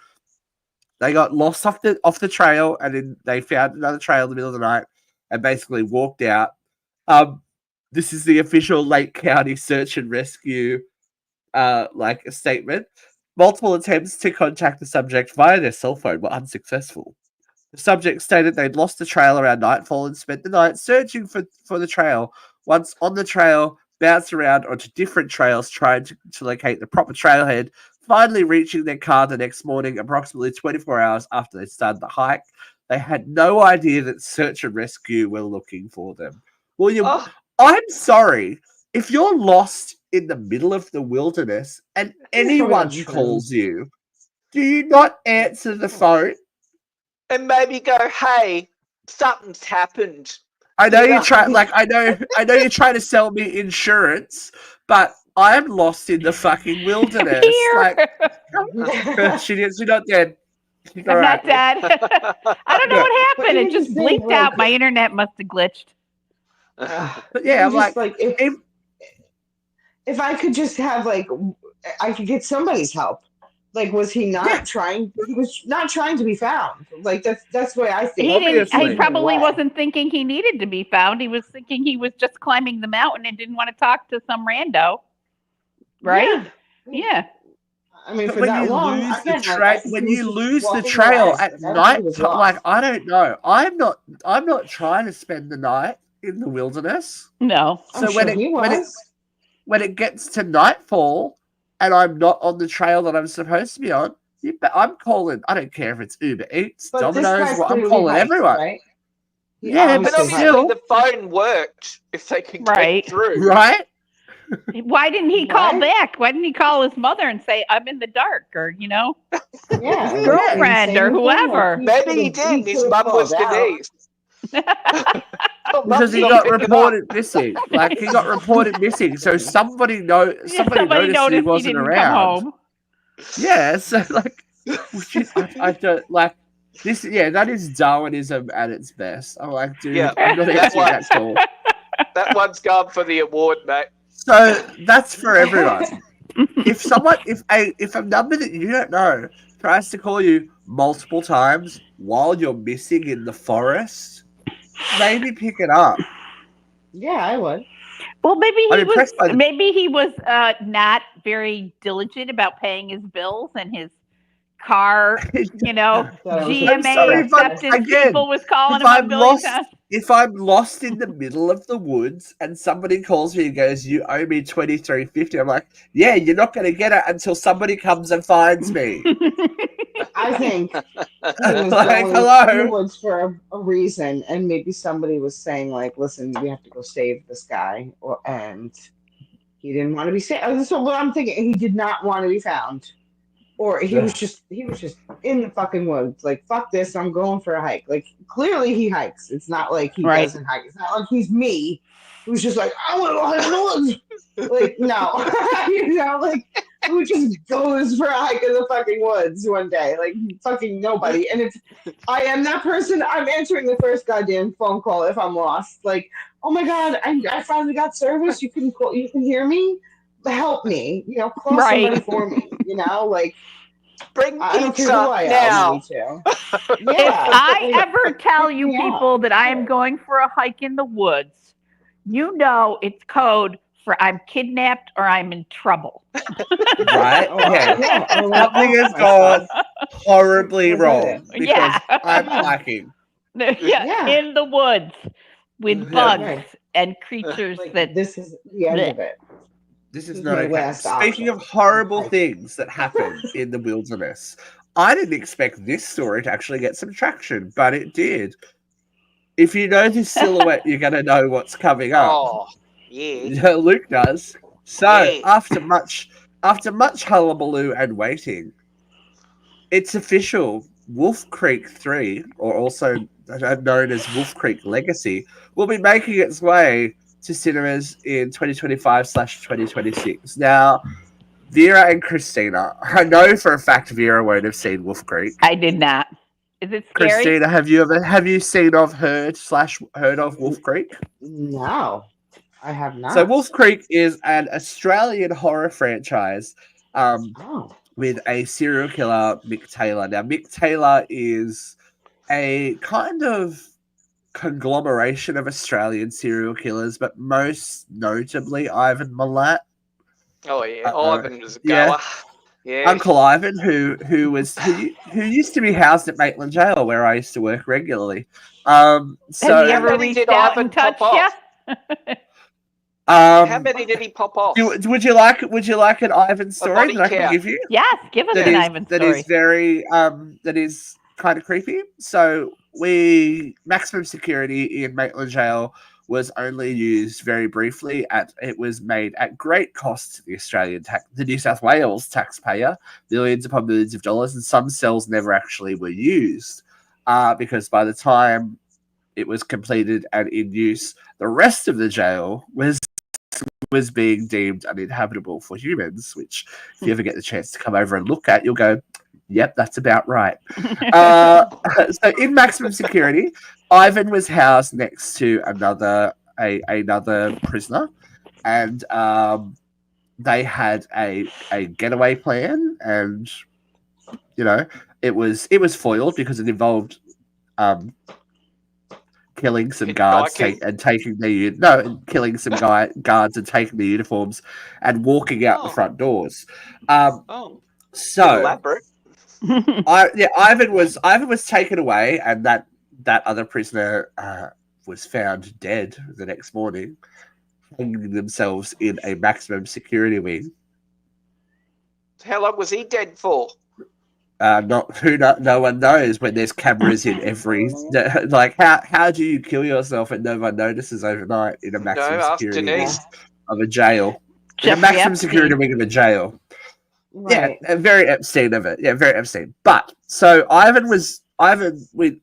They got lost off the trail, and then they found another trail in the middle of the night and basically walked out. This is the official Lake County search and rescue statement. Multiple attempts to contact the subject via their cell phone were unsuccessful. The subject stated they'd lost the trail around nightfall and spent the night searching for the trail. Once on the trail, bounced around onto different trails trying to locate the proper trailhead, finally reaching their car the next morning approximately 24 hours after they started the hike. They had no idea that search and rescue were looking for them. Well, I'm sorry. If you're lost in the middle of the wilderness and anyone calls you, do you not answer the phone? And maybe go, hey, something's happened. I know you try. I know you're trying to sell me insurance, but I'm lost in the fucking wilderness. She's not dead. I'm not dead. I don't know what happened. It just blinked out. My internet must have glitched. But yeah, I'm like if I could just have I could get somebody's help. Like, was he not trying? He was not trying to be found. Like, that's the way I think. He probably wasn't thinking he needed to be found. He was thinking he was just climbing the mountain and didn't want to talk to some rando. Right? Yeah. I mean, for that long, when you lose the trail at night, I don't know. I'm not trying to spend the night in the wilderness. No. So I'm when sure he was. when it gets to nightfall and I'm not on the trail that I'm supposed to be on, I'm calling. I don't care if it's Uber Eats, But this Domino's. guy's I'm clearly calling hiked, everyone. right? He Yeah, but But obviously obviously still, the phone worked if they could Right. get through. right? Why didn't he call What? back? Why didn't he call his mother and say, I'm in the dark, or, Yeah, like, girlfriend or insane thing, whoever? Maybe he did. His mum was Denise. Because he got reported missing. Like he got reported missing, so somebody noticed Somebody he noticed he wasn't didn't around. come home. Yeah, so like, I don't like this. Yeah, that is Darwinism at its best. I'm like, dude, Yeah, I'm not that answering that call. That one's gone for the award, mate. So that's for everyone. If a number that you don't know tries to call you multiple times while you're missing in the forest, maybe pick it up. Yeah, I would. Well, maybe I'm he was. impressed by the- Maybe he was not very diligent about paying his bills, and his car, GMA sorry, but acceptance again, people was calling if him a I'm billion lost- times. If I'm lost in the middle of the woods and somebody calls me and goes, "You owe me $23.50," I'm like, "Yeah, you're not going to get it until somebody comes and finds me." I think he was Like, going hello? in the woods for a reason, and maybe somebody was saying, like, "Listen, we have to go save this guy," and he didn't want to be saved. So what I'm thinking, he did not want to be found, or he was just in the fucking woods. Like, fuck this, I'm going for a hike. Like, clearly he hikes. It's not like he Right. doesn't hike. It's not like he's me, who's just like, I want to go hike in the woods. Like, no, like, who just goes for a hike in the fucking woods one day? Like, fucking nobody. And if I am that person, I'm answering the first goddamn phone call if I'm lost. Like, oh my god, I finally got service. You can call. You can hear me. Help me. Call Right. somebody for me. Like, Bring I don't care pizza who I am. now. Me too. If Yeah. I ever tell you Yeah. people that I am going for a hike in the woods, it's code for I'm kidnapped or I'm in trouble. Right? Yeah. Something has gone horribly wrong because Yeah. I'm hiking. Yeah, in the woods with Yeah. bugs Right. and creatures Like, that. this is the end of it. This is This is not my okay. last Speaking option. of horrible things that happen in the wilderness, I didn't expect this story to actually get some traction, but it did. If you know this silhouette, you're going to know what's coming up. Oh, yeah. Luke does. So Yeah. after much hullabaloo and waiting, it's official. Wolf Creek 3, or also known as Wolf Creek Legacy, will be making its way to cinemas in 2025/2026. Now, Vera and Christina, I know for a fact Vera won't have seen Wolf Creek. I did not. Is it scary? Christina, have you seen heard of Wolf Creek? No, I have not. So Wolf Creek is an Australian horror franchise Oh. with a serial killer, Mick Taylor. Now, Mick Taylor is a kind of conglomeration of Australian serial killers, but most notably Ivan Milat. Oh, yeah. Uh-oh. Ivan was a Yeah. goer. Yeah. Uncle Ivan, who used to be housed at Maitland Jail, where I used to work regularly. Have you So, ever many reached did out Ivan and touched pop you? off? How many did he pop off? would you like an Ivan story body that I can count. give you? Yes, give us That an is Ivan that story. is very that is kind of creepy. So maximum security in Maitland Jail was only used very briefly. It was made at great cost to the New South Wales taxpayer, millions upon millions of dollars, and some cells never actually were used because by the time it was completed and in use, the rest of the jail was being deemed uninhabitable for humans, which if you ever get the chance to come over and look at, you'll go, yep, that's about right. So in maximum security, Ivan was housed next to another prisoner, and they had a getaway plan, and it was foiled because it involved killing some guards taking their killing some guards and taking their uniforms and walking out the front doors. So elaborate. Ivan was taken away, and that other prisoner was found dead the next morning, hanging themselves in a maximum security wing. How long was he dead for? No one knows when there's cameras in every. Like, how do you kill yourself and no one notices overnight in a maximum security wing of a jail? In a maximum security wing of a jail. Right. Yeah, very Epstein of it. Yeah, very Epstein. But so Ivan,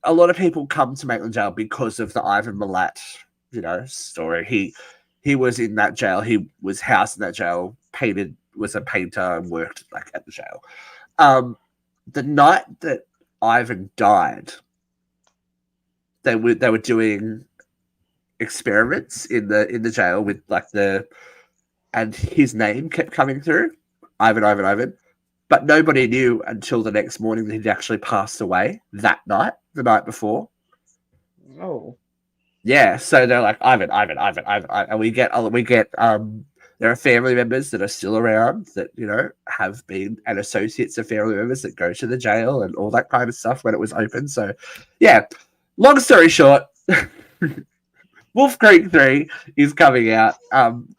a lot of people come to Maitland Jail because of the Ivan Milat, story. He was in that jail. He was housed in that jail, was a painter and worked like at the jail. The night that Ivan died, they were doing experiments in the jail with and his name kept coming through, Ivan, but nobody knew until the next morning that he'd actually passed away that night, the night before. Oh. Yeah, so they're like Ivan, and we get there are family members that are still around that, have been, and associates of family members that go to the jail and all that kind of stuff when it was open. So, yeah, long story short, Wolf Creek 3 is coming out. And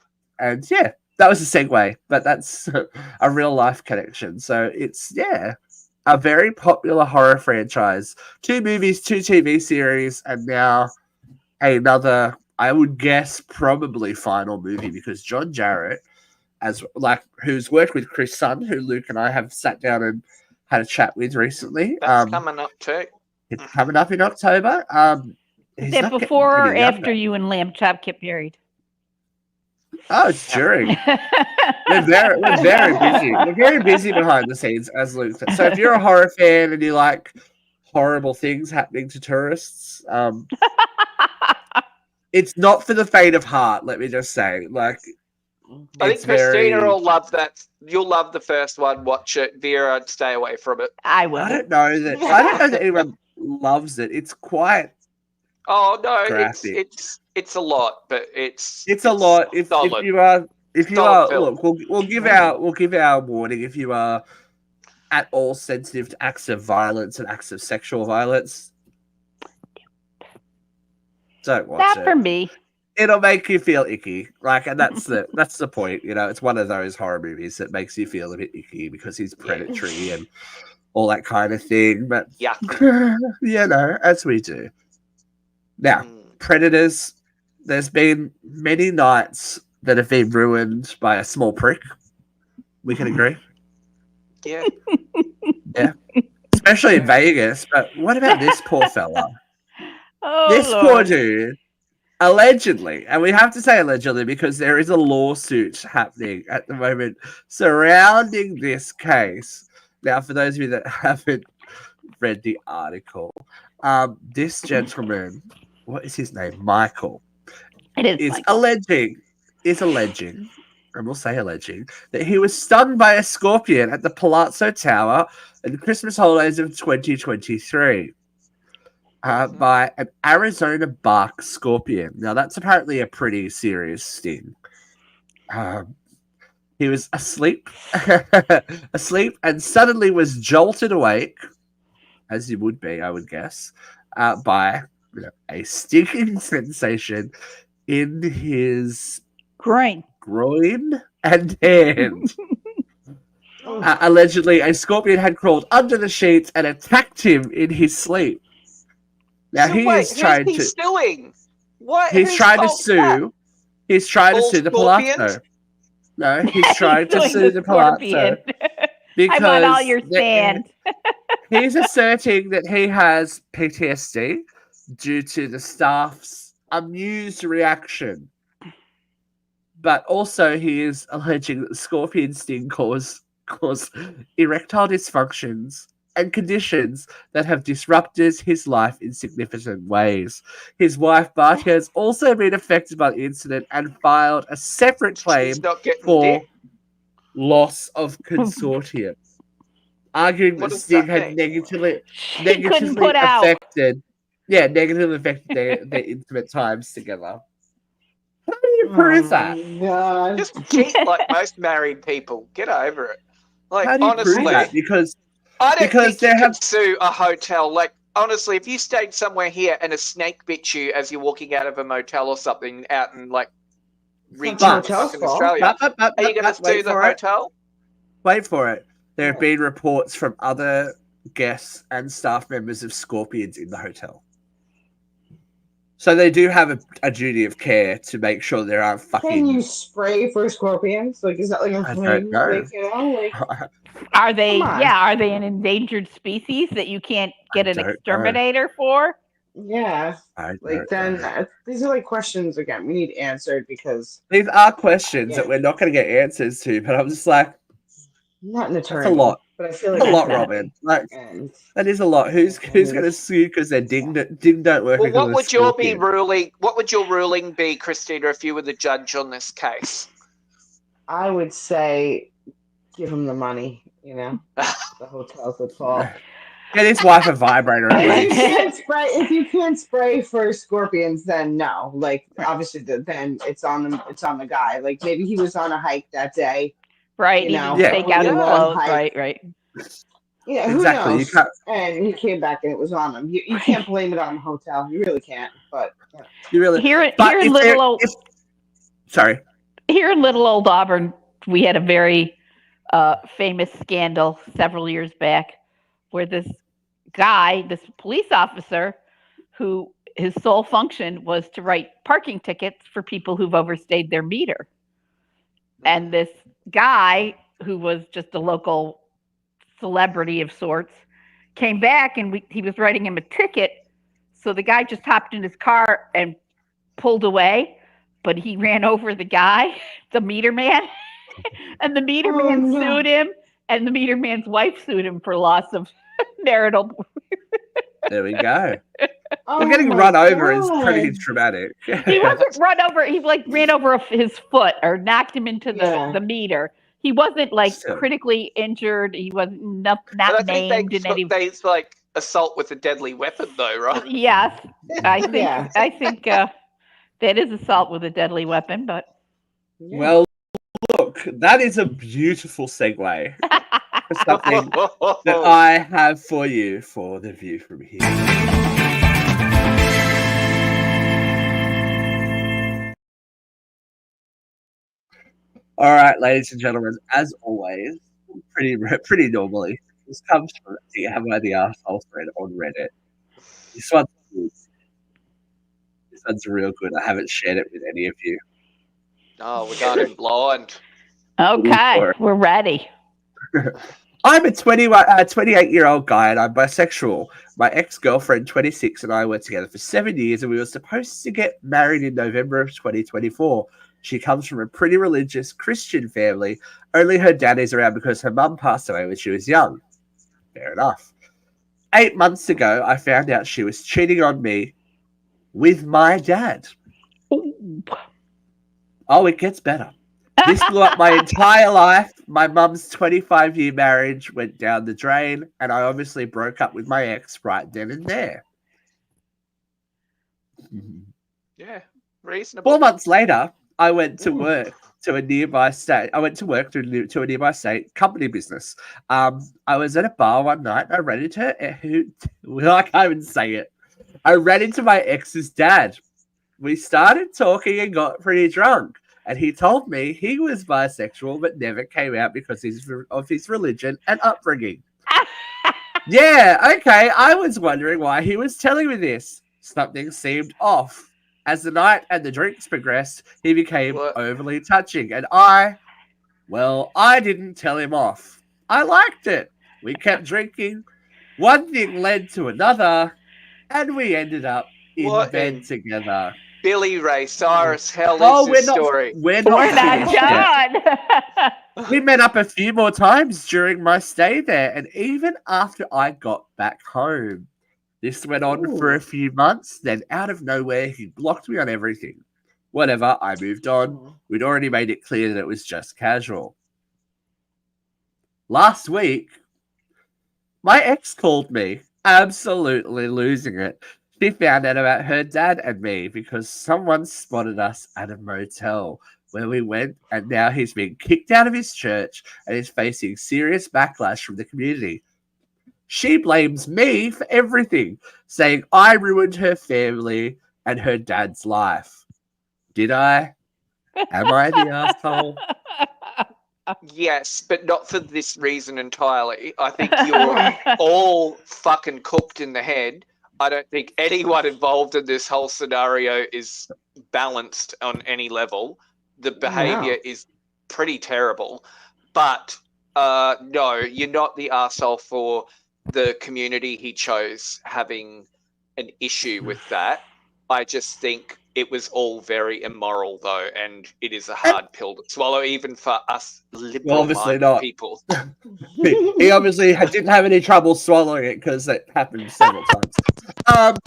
yeah, that was a segue, but that's a real life connection. So it's, a very popular horror franchise. 2 movies, 2 TV series, and now another, I would guess, probably final movie, because John Jarratt, who's worked with Chris Sun, who Luke and I have sat down and had a chat with recently. That's coming up too. It's coming up in October. Is that before or after you and Lamb Chop get married? Oh, it's during. We're very busy. We're very busy behind the scenes, as Luke said. So if you're a horror fan and you like horrible things happening to tourists, it's not for the faint of heart, let me just say. I think Christina will love that. You'll love the first one. Watch it. Vera, stay away from it. I will. I don't know that anyone loves it. It's quite. Oh no, graphic. It's a lot, but it's a lot. If you are film. look, we'll give our warning. If you are at all sensitive to acts of violence and acts of sexual violence, don't watch it. Not for me. It'll make you feel icky. And that's the point. It's one of those horror movies that makes you feel a bit icky because he's predatory and all that kind of thing. But as we do. Now, Predators, there's been many nights that have been ruined by a small prick. We can agree. Yeah. Yeah. Especially in Vegas. But what about this poor fella? Oh, this Lord. poor dude, allegedly, and we have to say allegedly because there is a lawsuit happening at the moment surrounding this case. Now, for those of you that haven't read the article, this gentleman, what is his name? Michael. Is alleging, and we'll say alleging, that he was stung by a scorpion at the Palazzo Tower in the Christmas holidays of 2023 by an Arizona bark scorpion. Now, that's apparently a pretty serious sting. He was asleep, and suddenly was jolted awake, as you would be, I would guess, by a stinging sensation in his groin and hand. Allegedly, a scorpion had crawled under the sheets and attacked him in his sleep. Now He's trying to sue the Palazzo. No, he's trying to sue the Palazzo because I want all your sand. He's asserting that he has PTSD due to the staff's amused reaction. But also he is alleging that the scorpion sting cause erectile dysfunctions and conditions that have disrupted his life in significant ways. His wife, Bartia, has also been affected by the incident and filed a separate claim for loss of consortium, arguing that sting had negatively affected their intimate times together. How do you prove that? God. Just cheat like most married people. Get over it. How do you honestly, prove that? Because I don't think you can sue a hotel. honestly, if you stayed somewhere here and a snake bit you as you're walking out of a motel or something out in like region of hotel's fucking fault. Australia, are you going to sue the hotel? Wait for it. There have been reports from other guests and staff members of scorpions in the hotel. So they do have a duty of care to make sure there aren't fucking... Can you spray for scorpions? Like, is that like a I thing? don't know. Like, you know, like... Are they? Come on. Yeah, are they an endangered species that you can't get an exterminator for? Yeah. Like, then these are like questions again we need answered because these are questions that we're not going to get answers to. But I'm just like, not an attorney. That's a lot. But I feel like That's a lot, Robin. Like that is a lot. Who's going to sue because their ding don't work? Well, what would your ruling? What would your ruling be, Christina, if you were the judge on this case? I would say, give him the money. You know, the hotel's at fault. Get his wife a vibrator. If you can't spray for scorpions, then no. Like obviously, then it's on them. It's on the guy. Like maybe he was on a hike that day. Right. You know, take out his clothes. Right. Yeah, exactly. Who knows? And he came back and it was on him. You can't blame it on the hotel. You really can't. But you really here in little old. Sorry. Here in little old Auburn, we had a very famous scandal several years back, where this police officer, who his sole function was to write parking tickets for people who've overstayed their meter, and this guy who was just a local celebrity of sorts came back and he was writing him a ticket. So the guy just hopped in his car and pulled away, but he ran over the guy, the meter man, and the meter man sued him, and the meter man's wife sued him for loss of marital. There we go. We're getting run over is pretty traumatic. He wasn't run over. He ran over his foot or knocked him into the meter. He wasn't critically injured. He wasn't not named in any. It's like assault with a deadly weapon, though, right? Yes, I think that is assault with a deadly weapon. But well, look, that is a beautiful segue for something that I have for you for the view from here. All right, ladies and gentlemen, as always, pretty normally, this comes from the Have I the Arsehole thread on Reddit. This one's good. This one's real good. I haven't shared it with any of you. Oh, we're going blind. Okay, we're ready. I'm a 28-year-old guy and I'm bisexual. My ex-girlfriend, 26, and I were together for 7 years and we were supposed to get married in November of 2024. She comes from a pretty religious Christian family. Only her dad is around because her mum passed away when she was young. Fair enough. 8 months ago, I found out she was cheating on me with my dad. Oh, it gets better. This blew up my entire life. My mum's 25-year marriage went down the drain, and I obviously broke up with my ex right then and there. Yeah, reasonable. 4 months later, I went to work to a nearby state. I went to work to a nearby state company business. I was at a bar one night. And I ran into I can't even say it. I ran into my ex's dad. We started talking and got pretty drunk. And he told me he was bisexual, but never came out because of his religion and upbringing. Yeah, okay. I was wondering why he was telling me this. Something seemed off. As the night and the drinks progressed, he became overly touching. And I didn't tell him off. I liked it. We kept drinking. One thing led to another. And we ended up in bed together. Billy Ray Cyrus, hell is this story? We're not done. We met up a few more times during my stay there, and even after I got back home. This went on for a few months, then out of nowhere, he blocked me on everything. Whatever, I moved on. We'd already made it clear that it was just casual. Last week, my ex called me, absolutely losing it. She found out about her dad and me because someone spotted us at a motel where we went, and now he's been kicked out of his church and is facing serious backlash from the community. She blames me for everything, saying I ruined her family and her dad's life. Did I? Am I the asshole? Yes, but not for this reason entirely. I think you're all fucking cooked in the head. I don't think anyone involved in this whole scenario is balanced on any level. The behavior is pretty terrible. But no, you're not the arsehole for the community he chose having an issue with that. I just think it was all very immoral, though, and it is a hard pill to swallow, even for us liberal-minded people. He obviously didn't have any trouble swallowing it because it happened several times.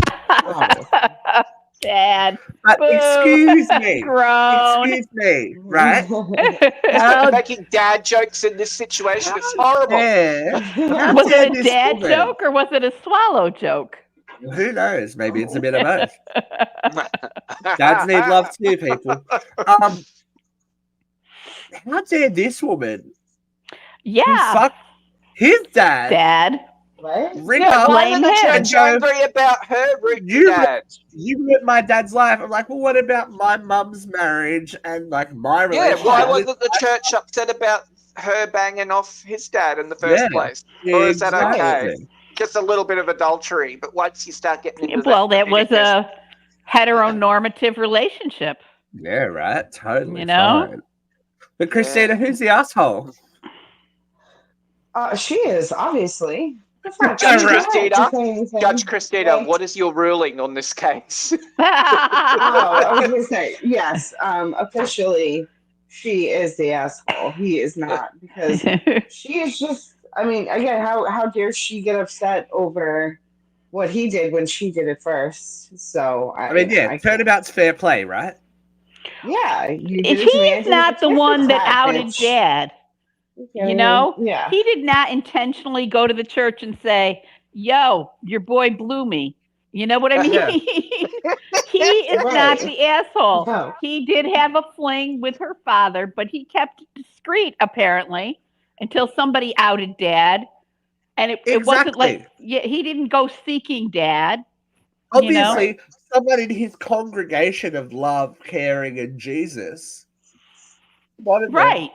Dad. But excuse me. Grown. Excuse me, right? Making dad jokes in this situation is horrible. Was it a dad joke or was it a swallow joke? Who knows? Maybe it's a bit of both. Dads need love too, people. How dare this woman? Yeah. Fuck his dad. Dad. What? Ring up. Why the church angry about her dad? You ruined my dad's life. I'm like, well, what about my mum's marriage and like my relationship? Yeah, why wasn't the church upset about her banging off his dad in the first place? Or is that okay? Just a little bit of adultery, but once you start getting into that was a heteronormative relationship. Yeah, right. Totally. You know? Fine. But Christina, who's the asshole? She is, obviously. Judge Christina, what is your ruling on this case? I was going to say, yes, officially, she is the asshole. He is not, because she is just, I mean, again, how dare she get upset over what he did when she did it first? So, turnabout's fair play, right? Yeah. He's not the one that outed Dad. You know? Yeah. He did not intentionally go to the church and say, yo, your boy blew me. You know what I mean? He is not the asshole. No. He did have a fling with her father, but he kept it discreet, apparently, until somebody outed Dad. And it wasn't like, he didn't go seeking Dad. Obviously, someone in his congregation of love, caring, and Jesus. Right.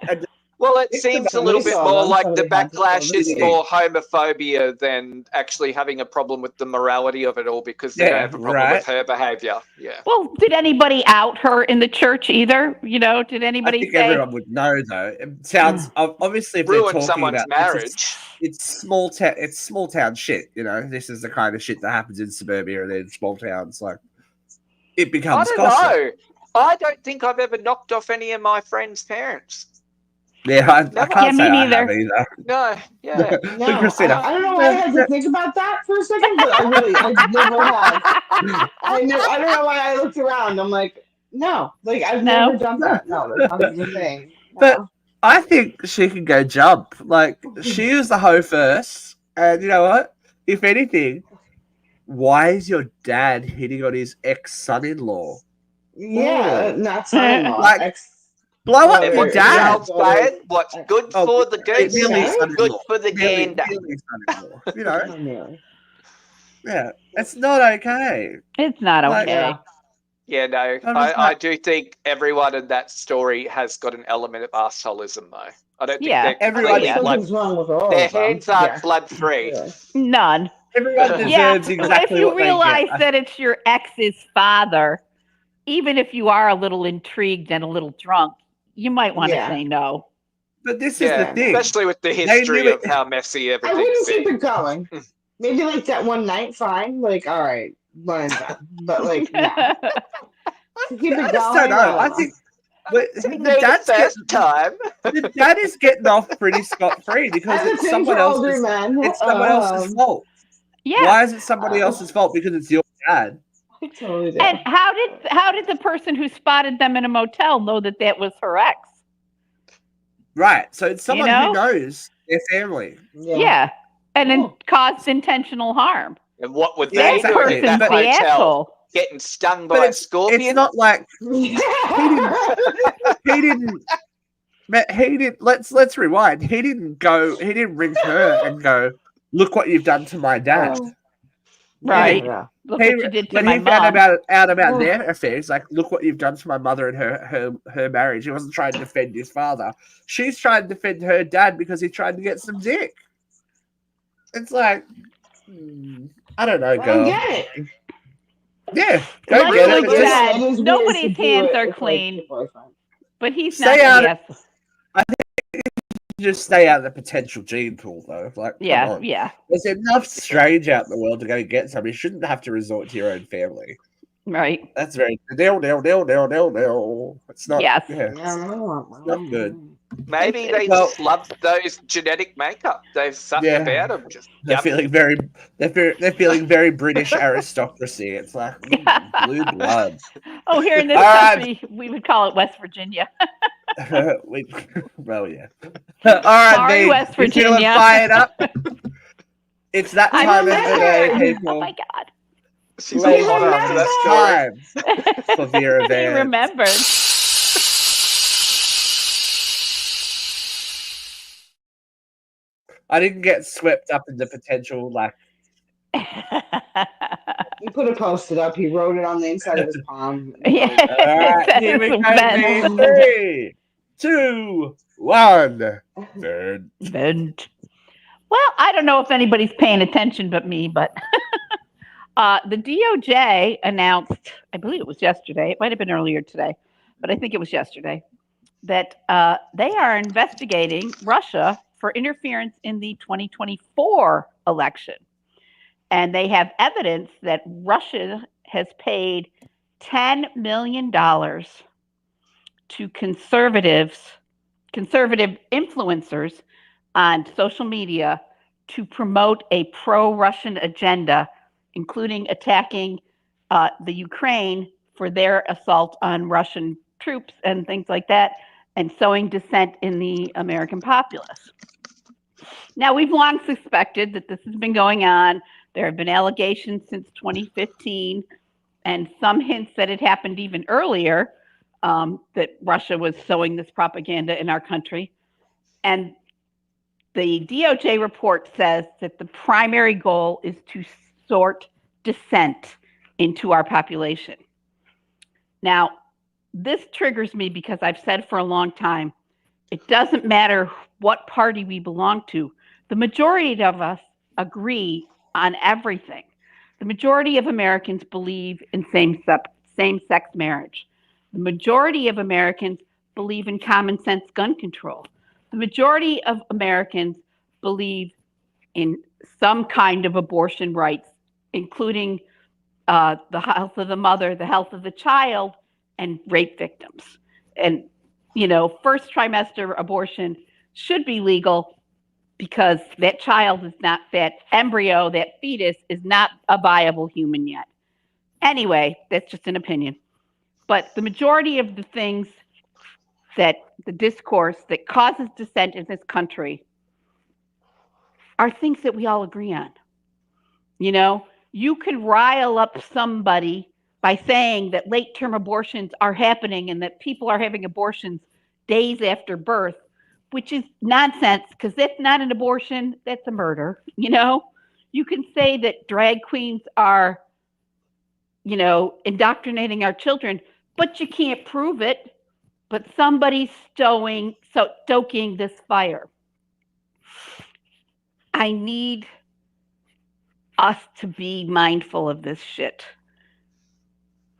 Well, it seems a little bit more like the backlash is more homophobia than actually having a problem with the morality of it all, because they don't have a problem with her behavior. Yeah. Well, did anybody out her in the church either? You know, did anybody I think everyone would know, though. It sounds obviously if ruin they're talking someone's about marriage. It's small town. It's small town shit. You know, this is the kind of shit that happens in suburbia and in small towns. Like, it becomes. I don't know. I don't think I've ever knocked off any of my friends' parents. Yeah, I can't say me neither. I have either. No, yeah. No, Christina. I don't know why I had to think about that for a second, but I never have. I don't know why I looked around. I'm like, no, like I've never done that. No, that's not the thing. No. But I think she can go jump. Like, she was the hoe first, and you know what? If anything, why is your dad hitting on his ex-son-in-law? Yeah, not son-in-law. Like, blow up your dad. What's good for the goose is good for the gander. You know? Yeah, it's not okay. It's not okay. Yeah, no, I do think everyone in that story has got an element of arseholism, though. I don't think something's wrong with all their hands aren't blood-free. None. Everyone deserves exactly if you what realize they get. that it's your ex's father, even if you are a little intrigued and a little drunk, you might want to say no. But this is the thing. Especially with the history of how messy everything's I wouldn't been. keep it going. Maybe like that one night, fine. Like, all right, one and done. But like, yeah. Keep it I just don't know. I think the dad is getting off pretty scot-free because it's someone else's. It's someone else's fault. Yeah. Why is it somebody else's fault? Because it's your dad. Totally. And how did the person who spotted them in a motel know that was her ex? Right. So it's someone who knows their family. Yeah. And then caused intentional harm. And what would they do in that motel? Getting stung by a scorpion? It's not like he didn't. Let's rewind. He didn't ring her and go, look what you've done to my dad. Oh. Right. Yeah. Look what you did to when my he found mom. out about Oh. their affairs, like, look what you've done to my mother and her marriage. He wasn't trying to defend his father. She's trying to defend her dad because he tried to get some dick. It's like, I don't know, girl. I get it. Yeah, go Like get Luke it. Just said, It is weird nobody's to do hands it are with, like, clean. your boyfriend. But he's Stay not. out of- Yes. just stay out of the potential gene pool, though. Like, come Yeah. on. Yeah. There's enough strange out in the world to go get some. You shouldn't have to resort to your own family. Right. That's very no. It's not. Yes. Yeah, it's not good. Maybe they Well- just love those genetic makeup. There's something Yeah. about them. Just They're feeling very. They're feeling very British aristocracy. It's like blue blood. Oh, here in this All right. country, we would call it West Virginia. Well, yeah. All right, Sorry, Dave, West you feeling Virginia. fired up? It's that I time of the day, remember. people. Oh my God. she's Ladies, all hot after that it's story. time for Vera He Vance. remembered. I didn't get swept up in the potential, like, He put a post-it up. He wrote it on the inside of his palm. Yeah. all right, That here we is go, Vance. Dave. 3, 2, 1. Third. Vent. Well, I don't know if anybody's paying attention but me, but the DOJ announced, I believe it was yesterday, it might have been earlier today, but I think it was yesterday, that they are investigating Russia for interference in the 2024 election. And they have evidence that Russia has paid $10 million to conservative influencers on social media to promote a pro-Russian agenda, including attacking the Ukraine for their assault on Russian troops and things like that, and sowing dissent in the American populace. Now, we've long suspected that this has been going on. There have been allegations since 2015 and some hints that it happened even earlier, that Russia was sowing this propaganda in our country. And the DOJ report says that the primary goal is to sort dissent into our population. Now, this triggers me because I've said for a long time, it doesn't matter what party we belong to. The majority of us agree on everything. The majority of Americans believe in same-sex marriage. The majority of Americans believe in common sense gun control. The majority of Americans believe in some kind of abortion rights, including the health of the mother, the health of the child, and rape victims. And, first trimester abortion should be legal because that child is not, that embryo, that fetus is not a viable human yet. Anyway, that's just an opinion. But the majority of the things that the discourse that causes dissent in this country are things that we all agree on. You can rile up somebody by saying that late-term abortions are happening and that people are having abortions days after birth, which is nonsense because that's not an abortion, that's a murder. You can say that drag queens are, indoctrinating our children, but you can't prove it. But somebody's stoking this fire. I need us to be mindful of this shit.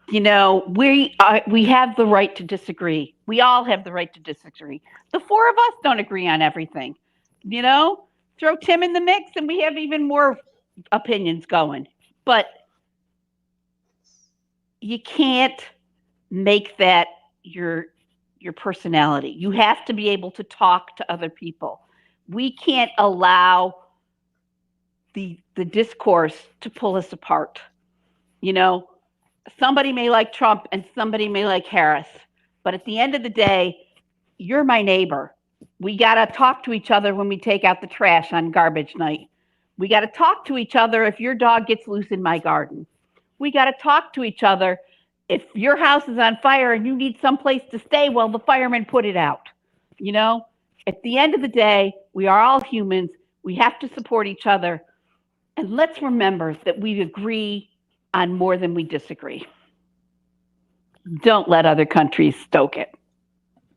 We have the right to disagree. We all have the right to disagree. The four of us don't agree on everything. Throw Tim in the mix and we have even more opinions going. But you can't make that your personality. You have to be able to talk to other people. We can't allow the discourse to pull us apart. Somebody may like Trump and somebody may like Harris, but at the end of the day, you're my neighbor. We got to talk to each other when we take out the trash on garbage night. We got to talk to each other if your dog gets loose in my garden. We got to talk to each other if your house is on fire and you need someplace to stay, well, the firemen put it out. At the end of the day, we are all humans. We have to support each other. And let's remember that we agree on more than we disagree. Don't let other countries stoke it.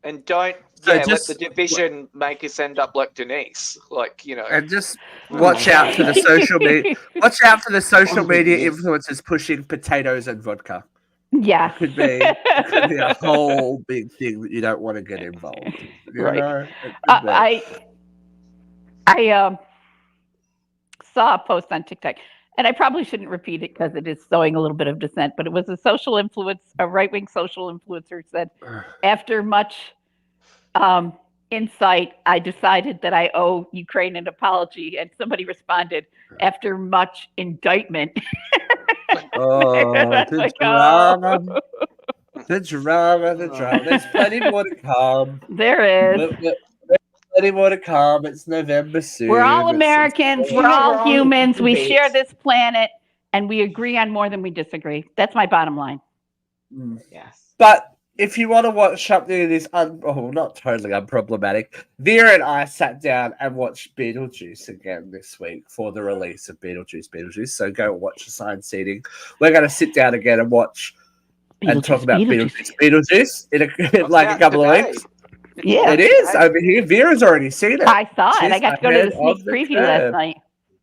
And don't let the division make us end up like Denise. Like, And just watch out for the social media. Watch out for the social media influencers pushing potatoes and vodka. Yeah. It could be a whole big thing that you don't want to get involved. Right. I saw a post on TikTok, and I probably shouldn't repeat it because it is sowing a little bit of dissent, but it was a right-wing social influencer said, after much insight, I decided that I owe Ukraine an apology. And somebody responded, after much indictment. The drama. The drama. There's plenty more to come. There is. There's plenty more to come. It's November soon. We're all Americans. We're all humans. We share this planet, and we agree on more than we disagree. That's my bottom line. Yes. But if you want to watch something that is not totally unproblematic, Vera and I sat down and watched Beetlejuice again this week for the release of Beetlejuice. So go watch Assigned Seating. We're going to sit down again and watch and talk about Beetlejuice in a couple of weeks. Yeah, it is over here. Vera's already seen it. I saw it. I got to go to the sneak preview last night.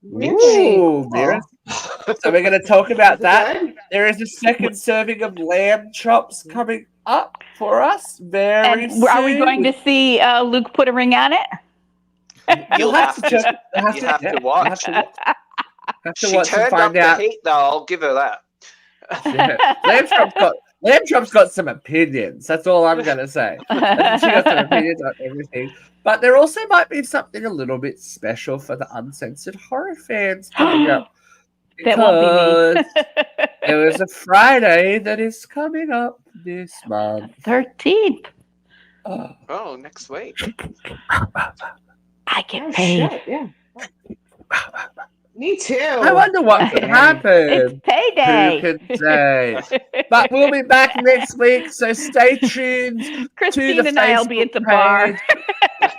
Ooh, Vera. So we're going to talk about that. There is a second serving of lamb chops coming up for us very soon. Are we going to see Luke put a ring on it? You'll have to watch. She turned up the heat, though. I'll give her that. Yeah. Lamb Chop's got some opinions. That's all I'm going to say. She got some opinions on everything. But there also might be something a little bit special for the uncensored horror fans coming up. That won't be me. There was a Friday that is coming up this month. 13th. Oh, next week. I get paid. Shit, yeah. Me too. I wonder what could happen. It's payday. Who can say? But we'll be back next week, so stay tuned. Christine and I will be at the bar.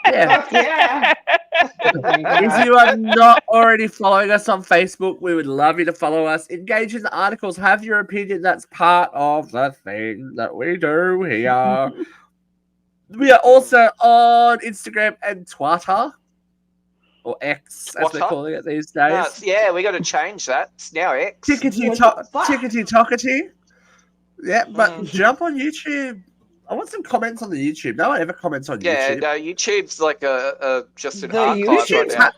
Yeah. If you are not already following us on Facebook, we would love you to follow us. Engage in the articles. Have your opinion. That's part of the thing that we do here. We are also on Instagram and Twitter. Or X, as we're calling it these days. We got to change that. It's now X. Tickety tockety. Yeah, but jump on YouTube. I want some comments on the YouTube. No one ever comments on YouTube. Yeah, no, YouTube's like just an archive right now.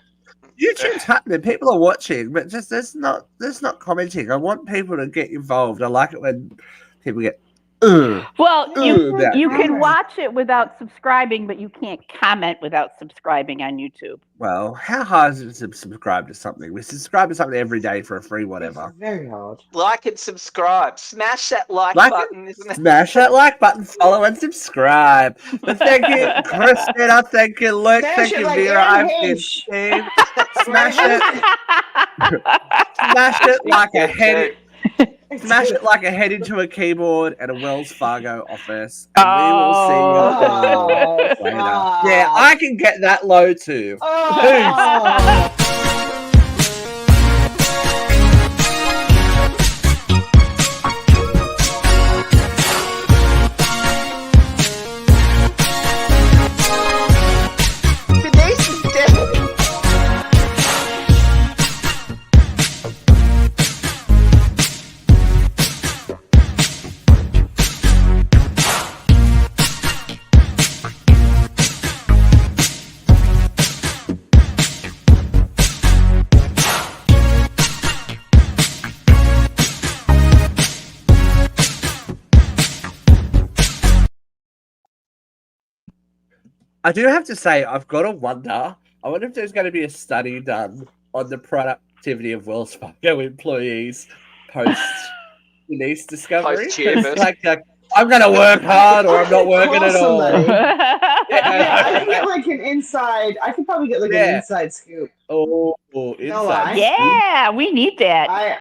YouTube's happening. People are watching, but just there's not commenting. I want people to get involved. I like it when people get. Well, you can watch it without subscribing, but you can't comment without subscribing on YouTube. Well, how hard is it to subscribe to something? We subscribe to something every day for a free whatever. It's very hard. Like and subscribe. Smash that like button, isn't it? Smash that like button, follow and subscribe. But thank you, Christina. Thank you, Luke. Thank you, Vera. I've been Steve. Smash it. Smash it like a head. Smash it like a head into a keyboard at a Wells Fargo office, and we will see you later. Yeah, I can get that low too. I do have to say, I've got to wonder. I wonder if there's going to be a study done on the productivity of Wells Fargo employees post Denise discovery. Like, I'm going to work hard, or I'm not working at all. I could get like an inside. I could probably get like an inside scoop. Oh, inside. Yeah, we need that.